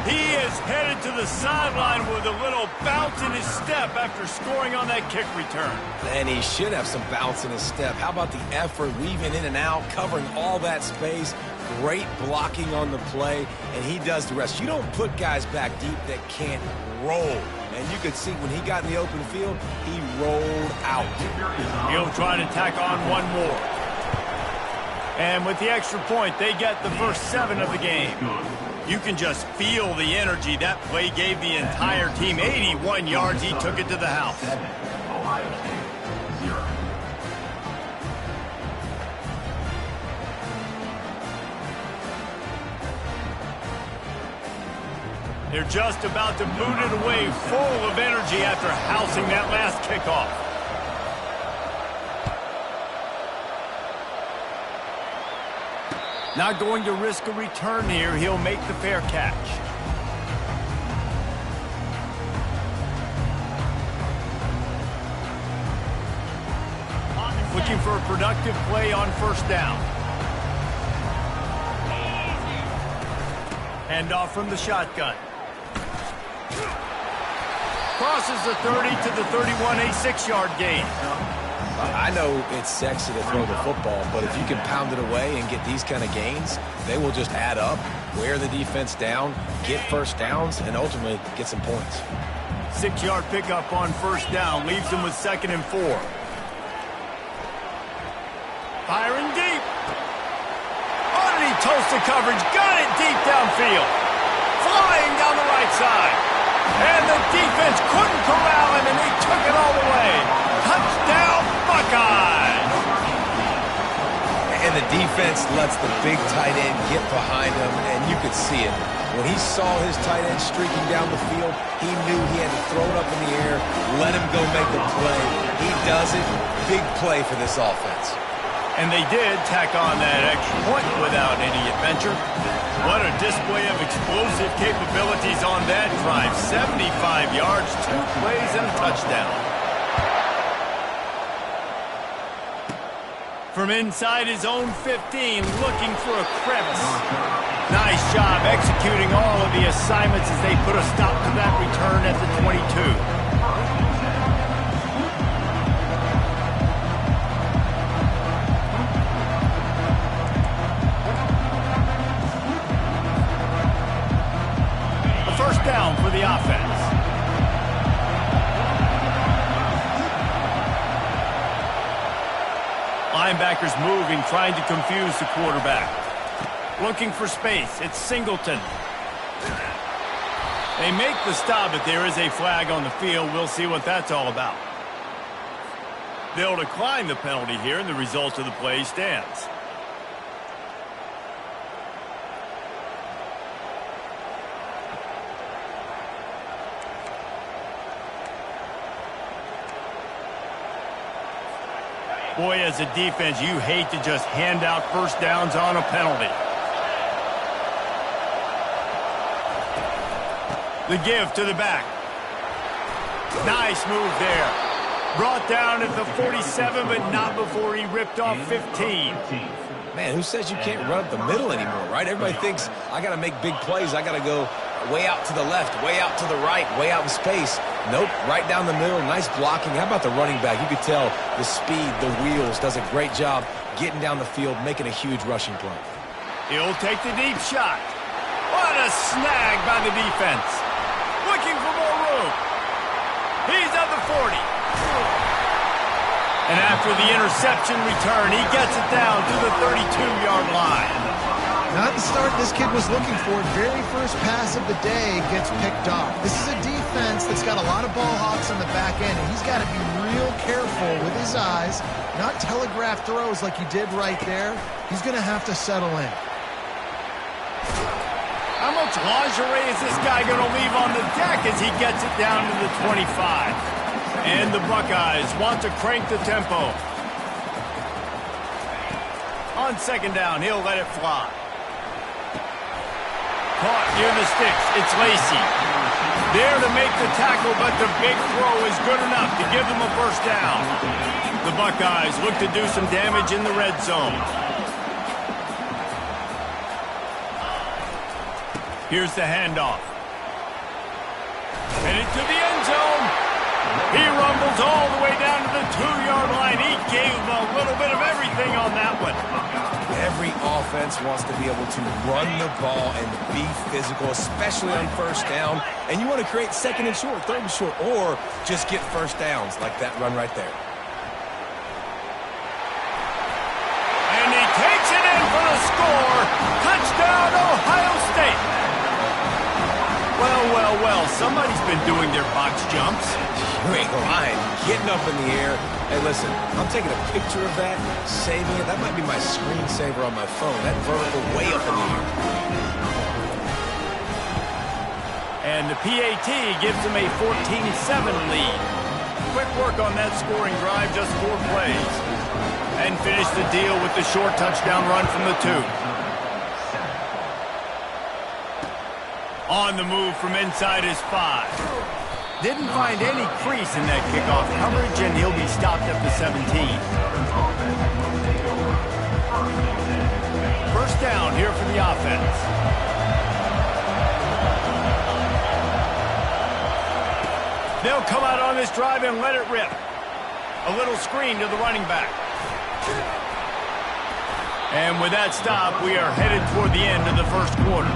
He is headed to the sideline with a little bounce in his step after scoring on that kick return. And he should have some bounce in his step. How about the effort, weaving in and out, covering all that space. Great blocking on the play, and he does the rest. You don't put guys back deep that can't roll. And you could see when he got in the open field, he rolled out. He'll try to tack on one more. And with the extra point, they get the first 7 of the game. You can just feel the energy that play gave the entire team. 81 yards, he took it to the house. They're just about to boot it away, full of energy after housing that last kickoff. Not going to risk a return here. He'll make the fair catch. Looking for a productive play on first down. Hand off from the shotgun. Crosses the 30 to the 31, a 6-yard gain. I know it's sexy to throw the football, but if you can pound it away and get these kind of gains, they will just add up, wear the defense down, get first downs, and ultimately get some points. 6-yard pickup on first down leaves them with 2nd and 4. Firing deep. Underneath toasted coverage, got it deep downfield. Flying down the right side. And the defense couldn't corral him, and they took it all the way. Touchdown, Buckeyes! And the defense lets the big tight end get behind him, and you could see it. When he saw his tight end streaking down the field, he knew he had to throw it up in the air, let him go make the play. He does it. Big play for this offense. And they did tack on that extra point without any adventure. What a display of explosive capabilities on that drive. 75 yards, 2 plays, and a touchdown. From inside his own 15, looking for a crevice. Nice job executing all of the assignments as they put a stop to that return at the 22. First down for the offense. Linebackers moving, trying to confuse the quarterback. Looking for space. It's Singleton. They make the stop, but there is a flag on the field. We'll see what that's all about. They'll decline the penalty here, and the result of the play stands. Boy, as a defense, you hate to just hand out first downs on a penalty. The give to the back. Nice move there. Brought down at the 47, but not before he ripped off 15. Man, who says you can't run up the middle anymore, right? Everybody thinks, I got to make big plays. I got to go way out to the left, way out to the right, way out in space. Nope, right down the middle. Nice blocking. How about the running back? You could tell the speed, the wheels, does a great job getting down the field, making a huge rushing play. He'll take the deep shot. What a snag by the defense. Looking for more room. He's at the 40. And after the interception return, he gets it down to the 32-yard line. Not the start this kid was looking for. Very first pass of the day gets picked off. This is a defense that's got a lot of ball hawks on the back end, and he's got to be real careful with his eyes, not telegraph throws like he did right there. He's going to have to settle in. How much lingerie is this guy going to leave on the deck as he gets it down to the 25? And the Buckeyes want to crank the tempo. On second down, he'll let it fly. Caught near the sticks. It's Lacey. There to make the tackle, but the big throw is good enough to give them a first down. The Buckeyes look to do some damage in the red zone. Here's the handoff. Headed to the end zone. He rumbles all the way down to the 2-yard line. He gave a little bit of everything on that one. Every offense wants to be able to run the ball and be physical, especially on first down. And you want to create second and short, third and short, or just get first downs like that run right there. And he takes it in for the score. Touchdown, Ohio State. Well, somebody's been doing their box jumps. You ain't lying. Getting up in the air. Hey, listen, I'm taking a picture of that, saving it. That might be my screensaver on my phone. That vertical way up in the air. And the PAT gives them a 14-7 lead. Quick work on that scoring drive, just 4 plays. And finish the deal with the short touchdown run from the 2. On the move from inside his 5. Didn't find any crease in that kickoff coverage, and he'll be stopped at the 17. First down here for the offense. They'll come out on this drive and let it rip. A little screen to the running back. And with that stop, we are headed toward the end of the first quarter.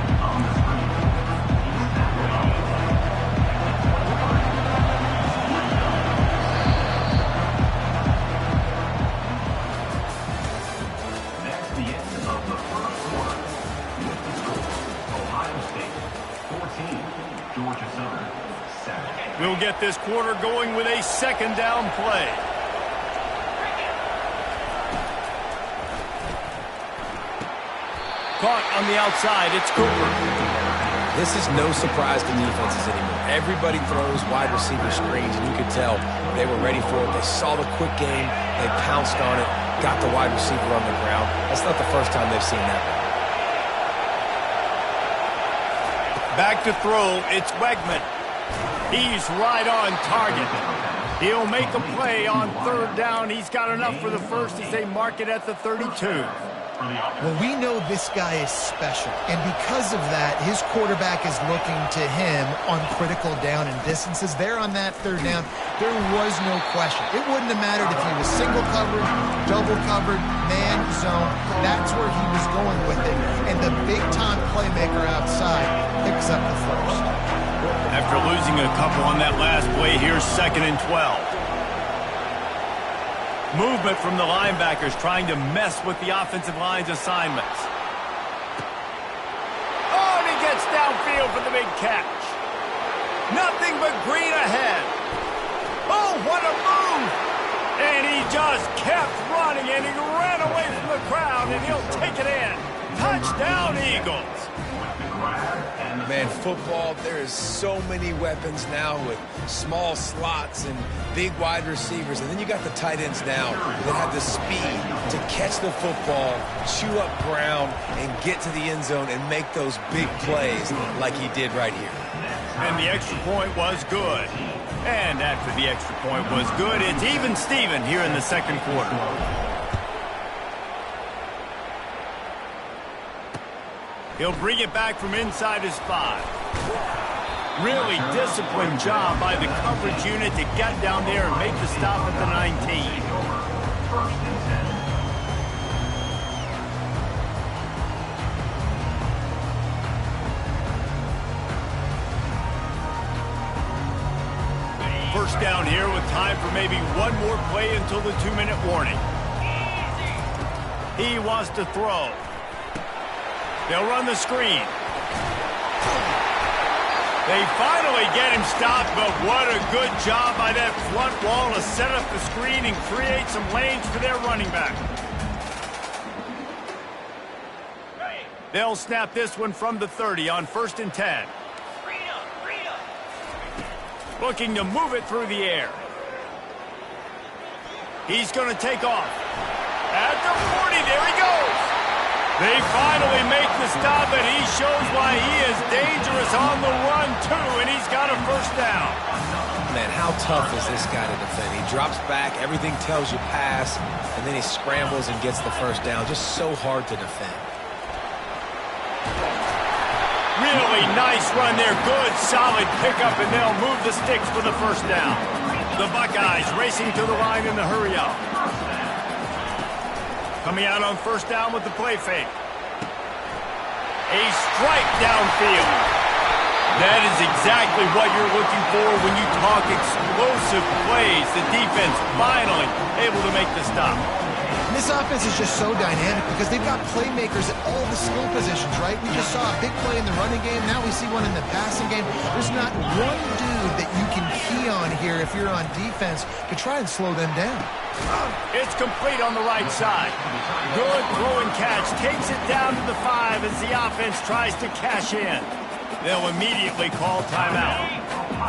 We'll get this quarter going with a second down play. Caught on the outside, it's Cooper. This is no surprise to defenses anymore. Everybody throws wide receiver screens, and you could tell they were ready for it. They saw the quick game, they pounced on it, got the wide receiver on the ground. That's not the first time they've seen that. Back to throw, it's Wegman. He's right on target. He'll make a play on third down. He's got enough for the first as they mark it at the 32. Well, we know this guy is special, and because of that, his quarterback is looking to him on critical down and distances. There on that third down, there was no question. It wouldn't have mattered if he was single covered, double covered, man zone. That's where he was going with it, and the big-time playmaker outside picks up the first. After losing a couple on that last play, here's 2nd and 12. Movement from the linebackers trying to mess with the offensive line's assignments. Oh, and he gets downfield for the big catch. Nothing but green ahead. Oh, what a move! And he just kept running, and he ran away from the crowd, and he'll take it in. Touchdown, Eagles. Man, football, there is so many weapons now with small slots and big wide receivers. And then you got the tight ends now that have the speed to catch the football, chew up ground, and get to the end zone and make those big plays like he did right here. And the extra point was good. And after the extra point was good, it's even Steven here in the second quarter. He'll bring it back from inside his 5. Really disciplined job by the coverage unit to get down there and make the stop at the 19. First down here with time for maybe one more play until the 2-minute warning. He wants to throw. They'll run the screen. They finally get him stopped, but what a good job by that front wall to set up the screen and create some lanes for their running back. They'll snap this one from the 30 on 1st and 10. Looking to move it through the air. He's going to take off. At the 40, there he goes. They finally make the stop, and he shows why he is dangerous on the run, too, and he's got a 1st down. Man, how tough is this guy to defend? He drops back, everything tells you pass, and then he scrambles and gets the 1st down. Just so hard to defend. Really nice run there. Good, solid pickup, and they'll move the sticks for the 1st down. The Buckeyes racing to the line in the hurry-up. Coming out on 1st down with the play fake. A strike downfield. That is exactly what you're looking for when you talk explosive plays. The defense finally able to make the stop. This offense is just so dynamic because they've got playmakers at all the skill positions, right? We just saw a big play in the running game. Now we see one in the passing game. There's not one dude that you can key on here if you're on defense to try and slow them down. It's complete on the right side. Good throw and catch. Takes it down to the 5 as the offense tries to cash in. They'll immediately call timeout.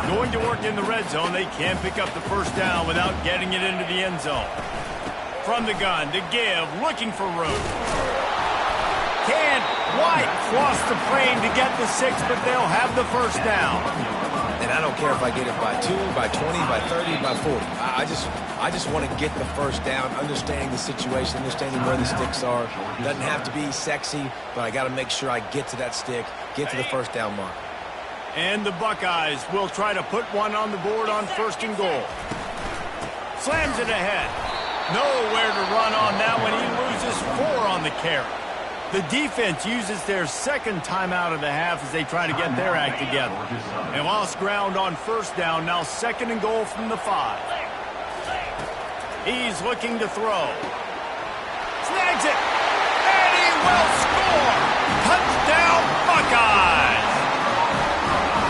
Going to work in the red zone, they can't pick up the 1st down without getting it into the end zone. From the gun to give, looking for room. Can't quite cross the frame to get the 6, but they'll have the 1st down. And I don't care if I get it by 2, by 20, by 30, by 40. I just want to get the 1st down, understanding the situation, understanding where the sticks are. Doesn't have to be sexy, but I got to make sure I get to that stick, get to the 1st down mark. And the Buckeyes will try to put one on the board on 1st and goal. Slams it ahead. Nowhere to run on that one. He loses 4 on the carry. The defense uses their 2nd timeout of the half as they try to get their act together. They lost ground on 1st down. Now 2nd and goal from the 5. He's looking to throw. Snags it. And he will score. Touchdown, Buckeyes.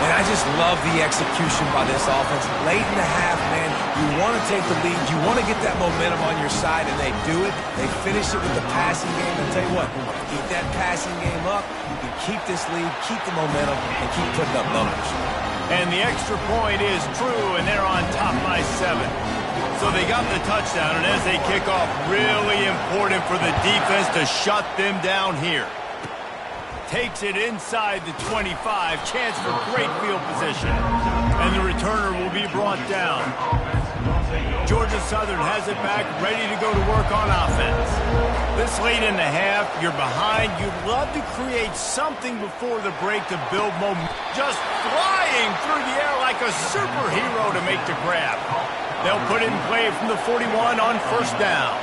And I just love the execution by this offense. Late in the half, man, you want to take the lead. You want to get that momentum on your side, and they do it. They finish it with the passing game. I'll tell you what, keep that passing game up. You can keep this lead, keep the momentum, and keep putting up numbers. And the extra point is true, and they're on top by 7. So they got the touchdown, and as they kick off, really important for the defense to shut them down here. Takes it inside the 25. Chance for great field position. And the returner will be brought down. Georgia Southern has it back, ready to go to work on offense. This late in the half, you're behind. You'd love to create something before the break to build momentum. Just flying through the air like a superhero to make the grab. They'll put it in play from the 41 on 1st down.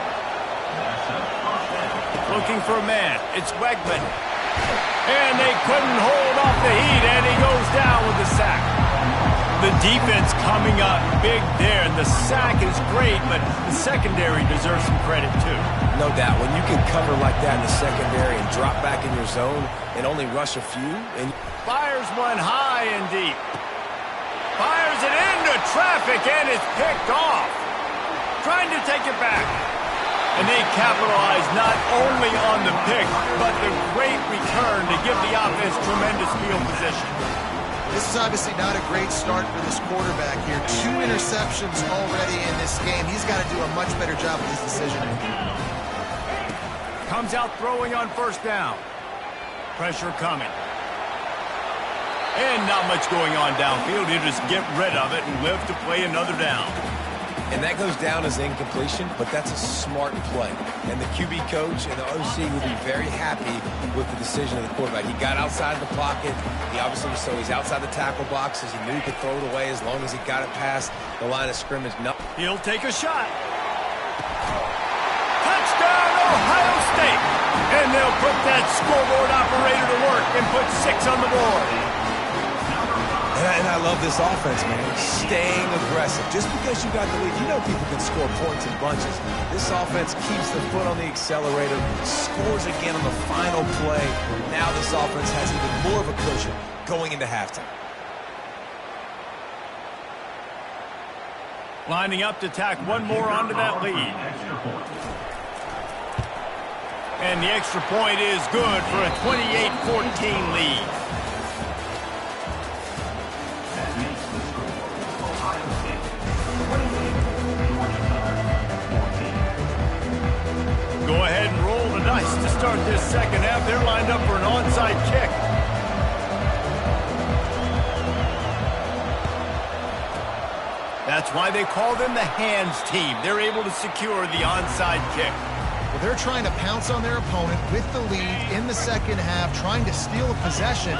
Looking for a man. It's Wegman. And they couldn't hold off the heat, and he goes down with the sack. The defense coming up big there, and the sack is great, but the secondary deserves some credit too. No doubt. When you can cover like that in the secondary and drop back in your zone and only rush a few. And fires one high and deep. Fires it into traffic, and it's picked off. Trying to take it back. And they capitalize not only on the pick, but the great return to give the offense tremendous field position. This is obviously not a great start for this quarterback here. 2 interceptions already in this game. He's got to do a much better job with his decision-making. Comes out throwing on 1st down. Pressure coming. And not much going on downfield. He'll just get rid of it and live to play another down. And that goes down as incompletion, but that's a smart play. And the QB coach and the OC will be very happy with the decision of the quarterback. He got outside the pocket. He obviously, so he's outside the tackle boxes. He knew he could throw it away as long as he got it past the line of scrimmage. No. He'll take a shot. Touchdown, Ohio State. And they'll put that scoreboard operator to work and put 6 on the board. And I love this offense, man. Staying aggressive. Just because you got the lead, you know people can score points in bunches. This offense keeps the foot on the accelerator, scores again on the final play. Now this offense has even more of a cushion going into halftime. Lining up to tack one more onto that lead. And the extra point is good for a 28-14 lead. That makes the score Ohio State 28, Georgia Southern 14. Go ahead and roll the dice to start this second half. They're lined up for an onside kick. That's why they call them the hands team. They're able to secure the onside kick. Well, they're trying to pounce on their opponent with the lead in the second half, trying to steal a possession,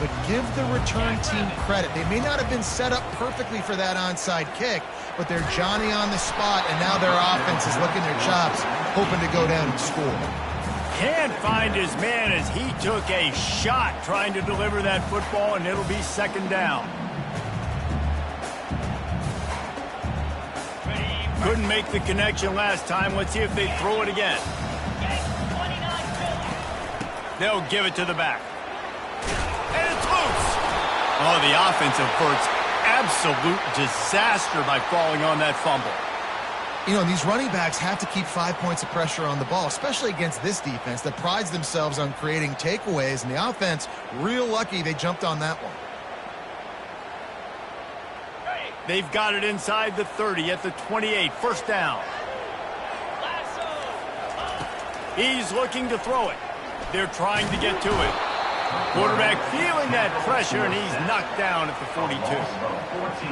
but give the return team credit. They may not have been set up perfectly for that onside kick, but they're Johnny on the spot, and now their offense is licking their chops, hoping to go down and score. Can't find his man as he took a shot trying to deliver that football, and it'll be second down. Couldn't make the connection last time. Let's see if they throw it again. They'll give it to the back. And it's loose. Oh, the offense averts absolute disaster by falling on that fumble. You know, these running backs have to keep 5 points of pressure on the ball, especially against this defense that prides themselves on creating takeaways, and the offense, real lucky they jumped on that one. They've got it inside the 30 at the 28. First down. He's looking to throw it. They're trying to get to it. Quarterback feeling that pressure, and he's knocked down at the 42.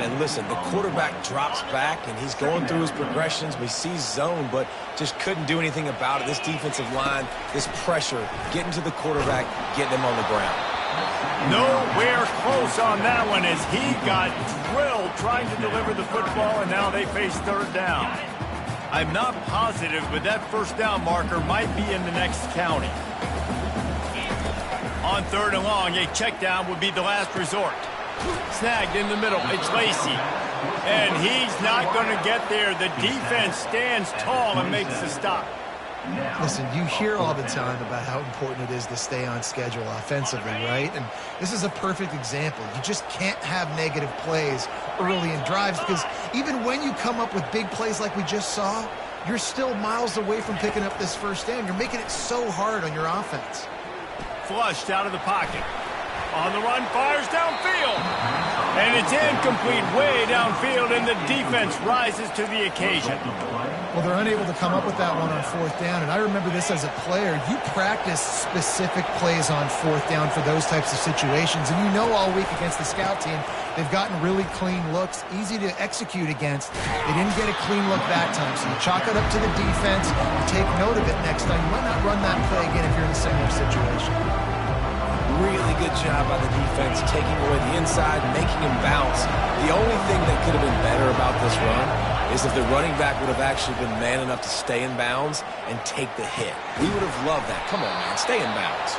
And listen, the quarterback drops back, and he's going through his progressions. We see zone, but just couldn't do anything about it. This defensive line, this pressure, getting to the quarterback, getting him on the ground. Nowhere close on that one as he got drilled trying to deliver the football, and now they face third down. I'm not positive, but that first down marker might be in the next county. On third and long, a check down would be the last resort. Snagged in the middle, it's Lacey. And he's not going to get there. The defense stands tall and makes the stop. Listen, you hear all the time about how important it is to stay on schedule offensively, right? And this is a perfect example. You just can't have negative plays early in drives because even when you come up with big plays like we just saw, you're still miles away from picking up this first down. You're making it so hard on your offense. Flushed out of the pocket. On the run, fires downfield. And it's incomplete way downfield, and the defense rises to the occasion. Well, they're unable to come up with that one on fourth down, and I remember this as a player. You practice specific plays on fourth down for those types of situations, and you know all week against the scout team, they've gotten really clean looks, easy to execute against. They didn't get a clean look that time, so you chalk it up to the defense, you take note of it next time. You might not run that play again if you're in a similar situation. Really good job by the defense, taking away the inside, making him bounce. The only thing that could have been better about this run is if the running back would have actually been man enough to stay in bounds and take the hit. We would have loved that. Come on, man, stay in bounds.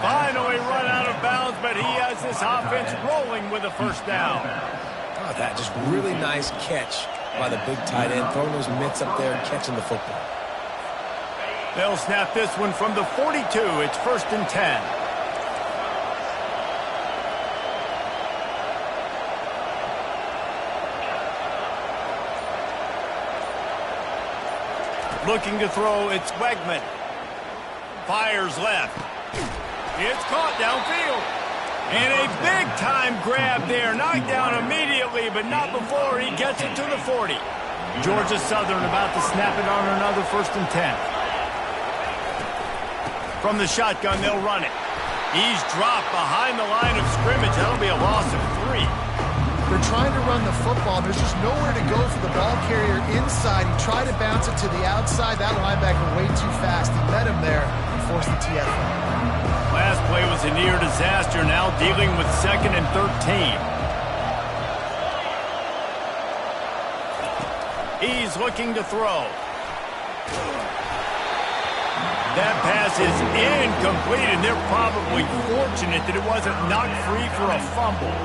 Finally run out of bounds, but he has this offense rolling with a first down. Oh, that just really nice catch by the big tight end, throwing those mitts up there and catching the football. They'll snap this one from the 42. It's first and 10. Looking to throw, it's Wegman. Fires left. It's caught downfield. And a big-time grab there. Knocked down immediately, but not before he gets it to the 40. Georgia Southern about to snap it on another first and 10. From the shotgun, they'll run it. He's dropped behind the line of scrimmage. That'll be a loss of 3. They're trying to run the football. There's just nowhere to go for the ball carrier inside. He tried to bounce it to the outside. That linebacker way too fast. He met him there and forced the TFL. Last play was a near disaster. Now dealing with second and 13. He's looking to throw. That pass is incomplete, and they're probably fortunate that it wasn't knocked free for a fumble.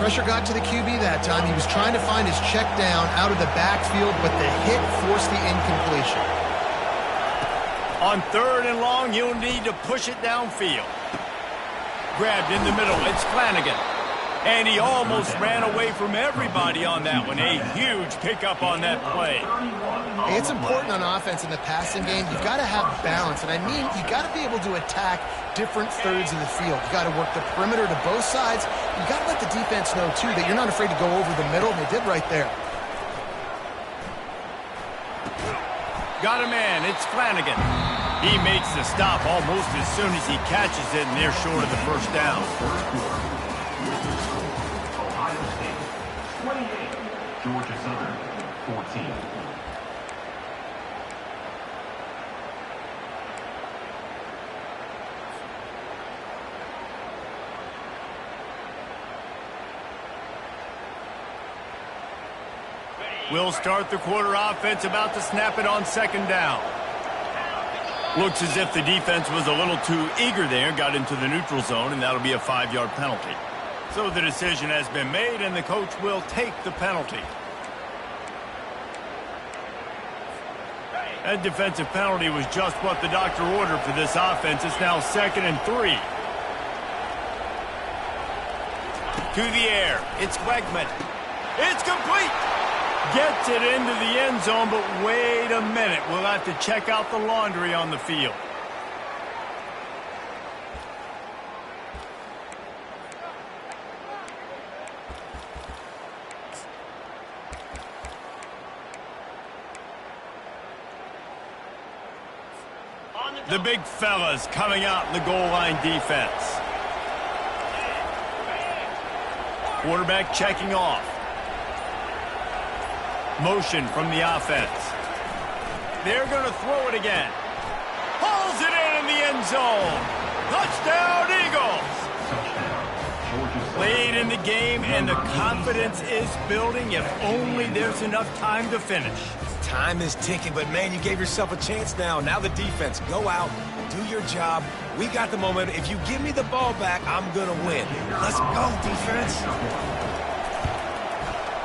Pressure got to the QB that time. He was trying to find his check down out of the backfield, but the hit forced the incompletion. On third and long, you'll need to push it downfield. Grabbed in the middle. It's Flanagan. And he almost ran away from everybody on that one. A huge pickup on that play. Hey, it's important on offense in the passing game. You've got to have balance. And I mean, you got to be able to attack different thirds of the field. You got to work the perimeter to both sides. You got to let the defense know, too, that you're not afraid to go over the middle. And they did right there. Got a man. It's Flanagan. He makes the stop almost as soon as he catches it, and they're short of the first down. Ohio State, 28. Georgia Southern, 14. We'll start the quarter offense, about to snap it on second down. Looks as if the defense was a little too eager there, got into the neutral zone, and that'll be a 5-yard penalty. So the decision has been made, and the coach will take the penalty. That defensive penalty was just what the doctor ordered for this offense. It's now 2nd and 3. To the air. It's Wegman. It's complete. Gets it into the end zone, but wait a minute. We'll have to check out the laundry on the field. The big fellas coming out in the goal line defense. Quarterback checking off. Motion from the offense. They're going to throw it again. Pulls it in the end zone. Touchdown, Eagles. Late in the game, and the confidence is building. If only there's enough time to finish. Time is ticking, but, man, you gave yourself a chance now. Now the defense, go out, do your job. We got the momentum. If you give me the ball back, I'm going to win. Let's go, defense.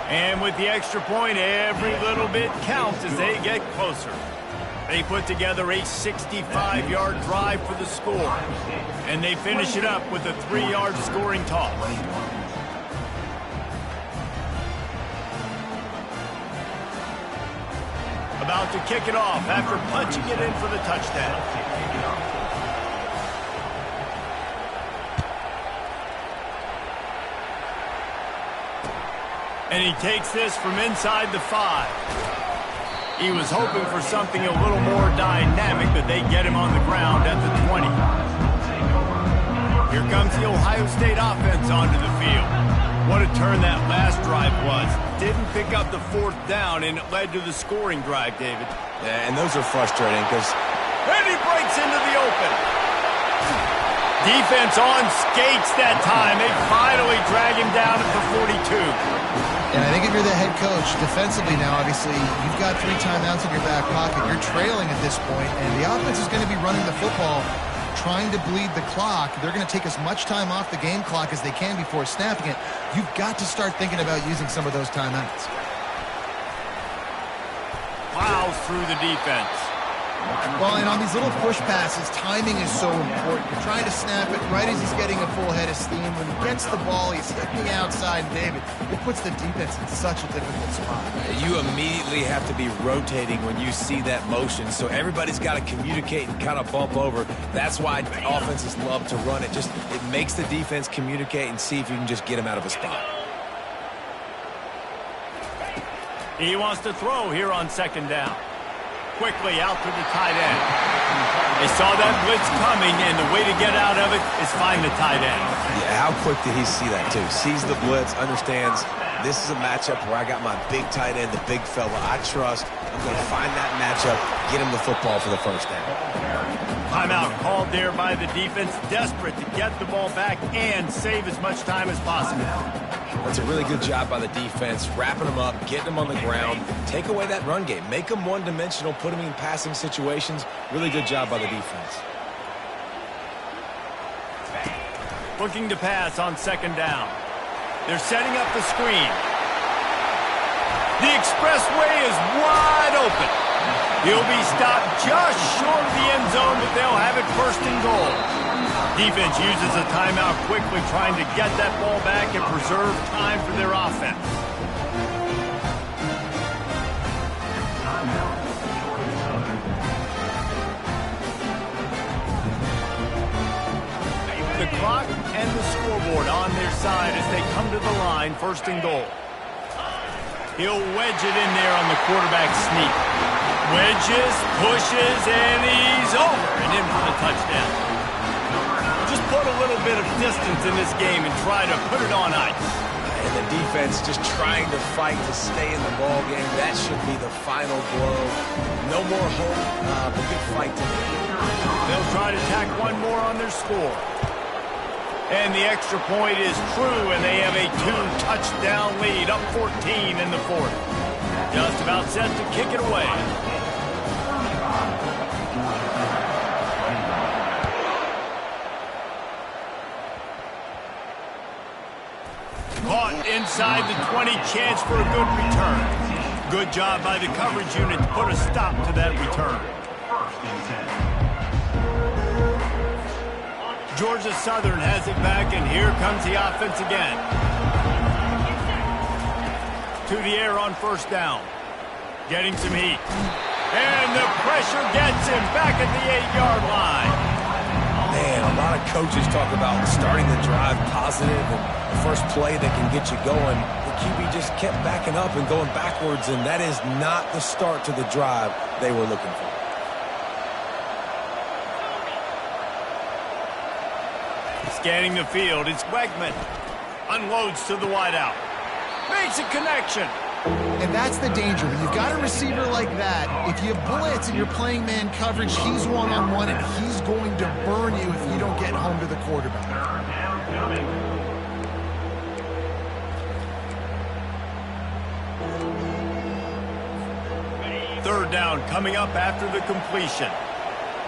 And with the extra point, every little bit counts as they get closer. They put together a 65-yard drive for the score. And they finish it up with a 3-yard scoring toss. About to kick it off after punching it in for the touchdown. And he takes this from inside the 5. He was hoping for something a little more dynamic, but they get him on the ground at the 20. Here comes the Ohio State offense onto the field. What a turn that last drive was. Didn't pick up the 4th down, and it led to the scoring drive, David. Yeah, and those are frustrating because... And he breaks into the open. Defense on skates that time. They finally drag him down at the 42. And I think if you're the head coach, defensively now, obviously, you've got 3 timeouts in your back pocket. You're trailing at this point, and the offense is going to be running the football, trying to bleed the clock. They're going to take as much time off the game clock as they can before snapping it. You've got to start thinking about using some of those timeouts. Plows through the defense. Well, and on these little push passes, timing is so important. You're trying to snap it right as he's getting a full head of steam. When he gets the ball, he's hitting the outside, and David, it puts the defense in such a difficult spot. You immediately have to be rotating when you see that motion, so everybody's got to communicate and kind of bump over. That's why offenses love to run it. It makes the defense communicate and see if you can just get him out of a spot. He wants to throw here on 2nd down. Quickly out to the tight end. They saw that blitz coming, and the way to get out of it is find the tight end. Yeah, how quick did he see that, too? Sees the blitz, understands this is a matchup where I got my big tight end, the big fella I trust. I'm going to find that matchup, get him the football for the first down. Timeout called there by the defense, desperate to get the ball back and save as much time as possible. That's a really good job by the defense, wrapping them up, getting them on the ground, take away that run game, make them one-dimensional, put them in passing situations. Really good job by the defense. Looking to pass on 2nd down. They're setting up the screen. The expressway is wide open. He'll be stopped just short of the end zone, but they'll have it 1st and goal. Defense uses a timeout quickly, trying to get that ball back and preserve time for their offense. The clock and the scoreboard on their side as they come to the line, 1st and goal. He'll wedge it in there on the quarterback sneak. Wedges, pushes, and he's over and in for the touchdown. Just put a little bit of distance in this game and try to put it on ice. And the defense just trying to fight to stay in the ball game. That should be the final blow. No more hope, but good fight today. They'll try to tack one more on their score. And the extra point is true, and they have a 2-touchdown lead, up 14 in the 4th. Just about set to kick it away. Caught inside the 20, chance for a good return. Good job by the coverage unit to put a stop to that return. Georgia Southern has it back, and here comes the offense again. To the air on 1st down. Getting some heat. And the pressure gets him back at the 8-yard line. Man, a lot of coaches talk about starting the drive positive and the first play that can get you going. The QB just kept backing up and going backwards, and that is not the start to the drive they were looking for. Scanning the field, it's Wegman. Unloads to the wideout. Makes a connection. And that's the danger. When you've got a receiver like that, if you blitz and you're playing man coverage, he's one-on-one, and he's going to burn you if you don't get home to the quarterback. 3rd down coming up after the completion.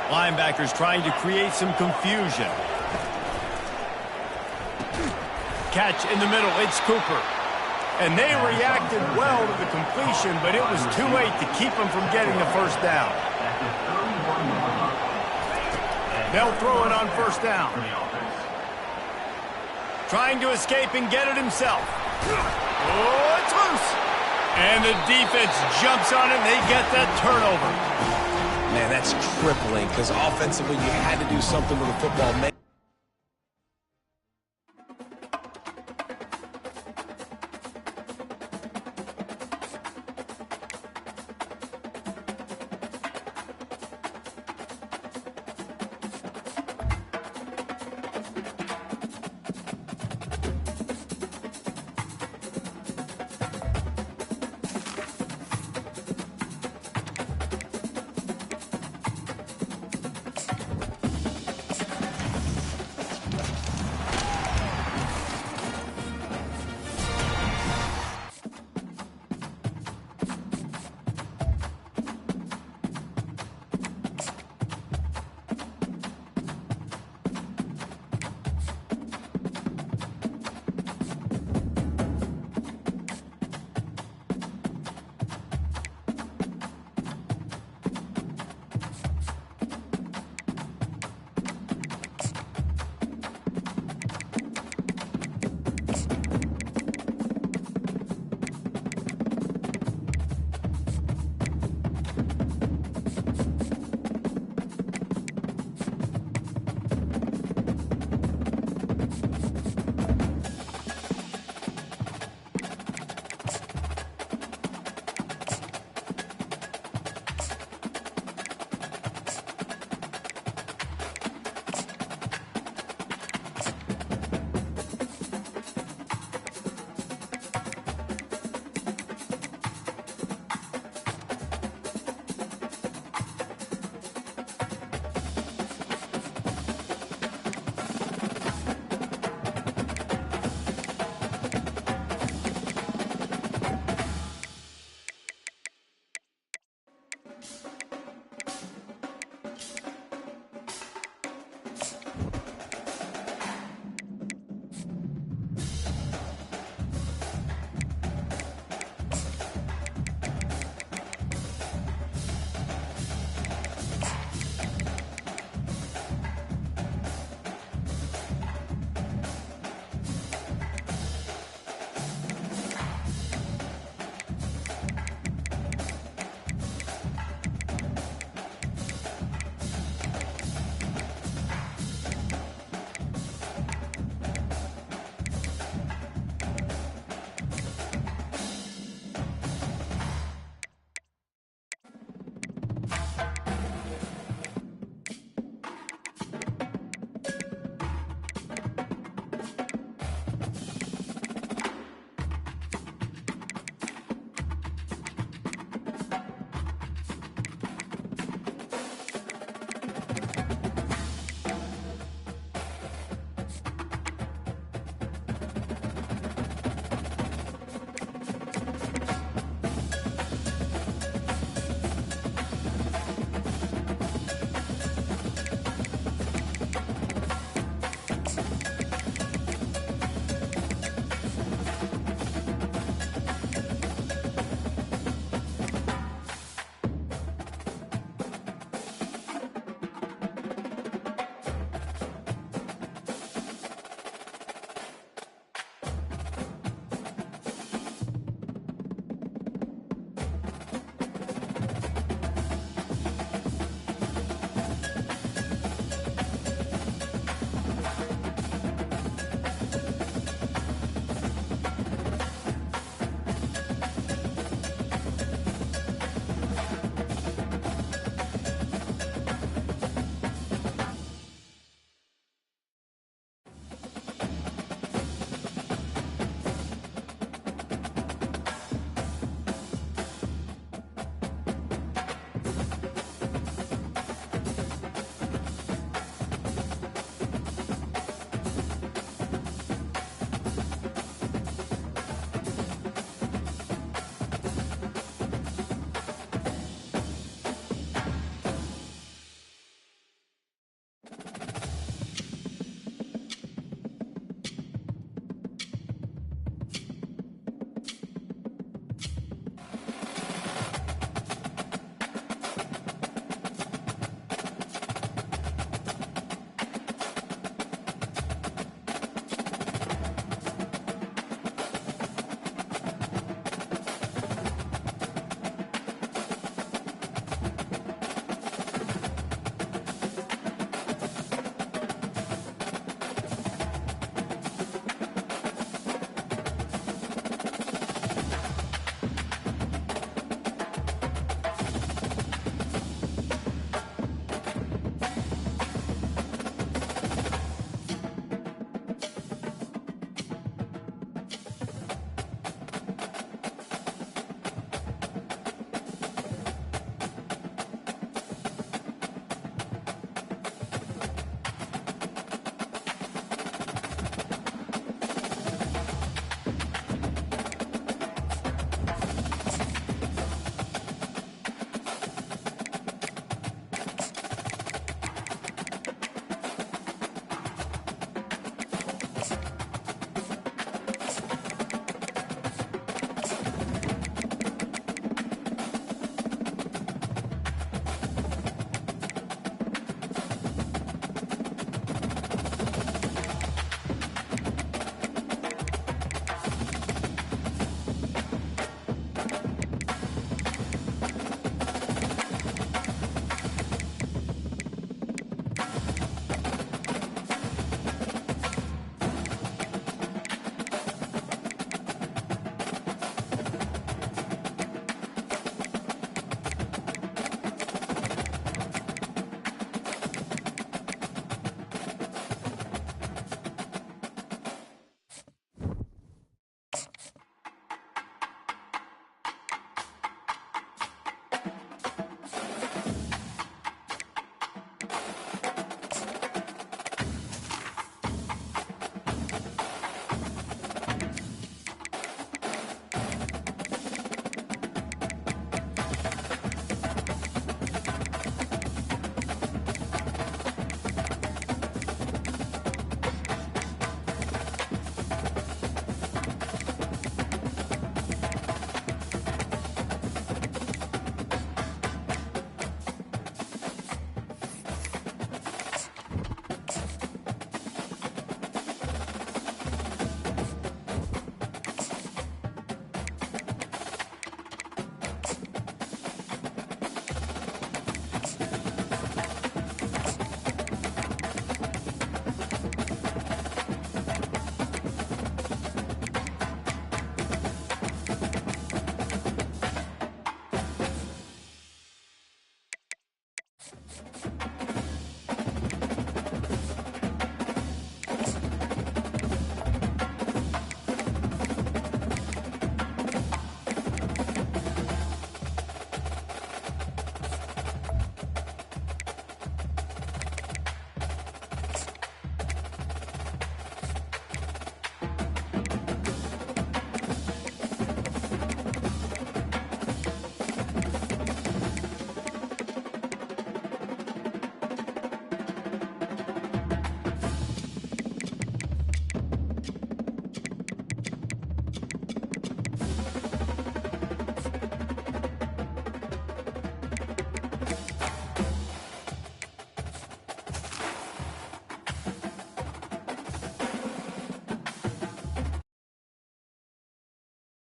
Linebackers trying to create some confusion. Catch in the middle, it's Cooper. And they reacted well to the completion, but it was too late to keep them from getting the 1st down. They'll throw it on 1st down. Trying to escape and get it himself. Oh, it's loose. And the defense jumps on it, and they get that turnover. Man, that's crippling, because offensively you had to do something with the football.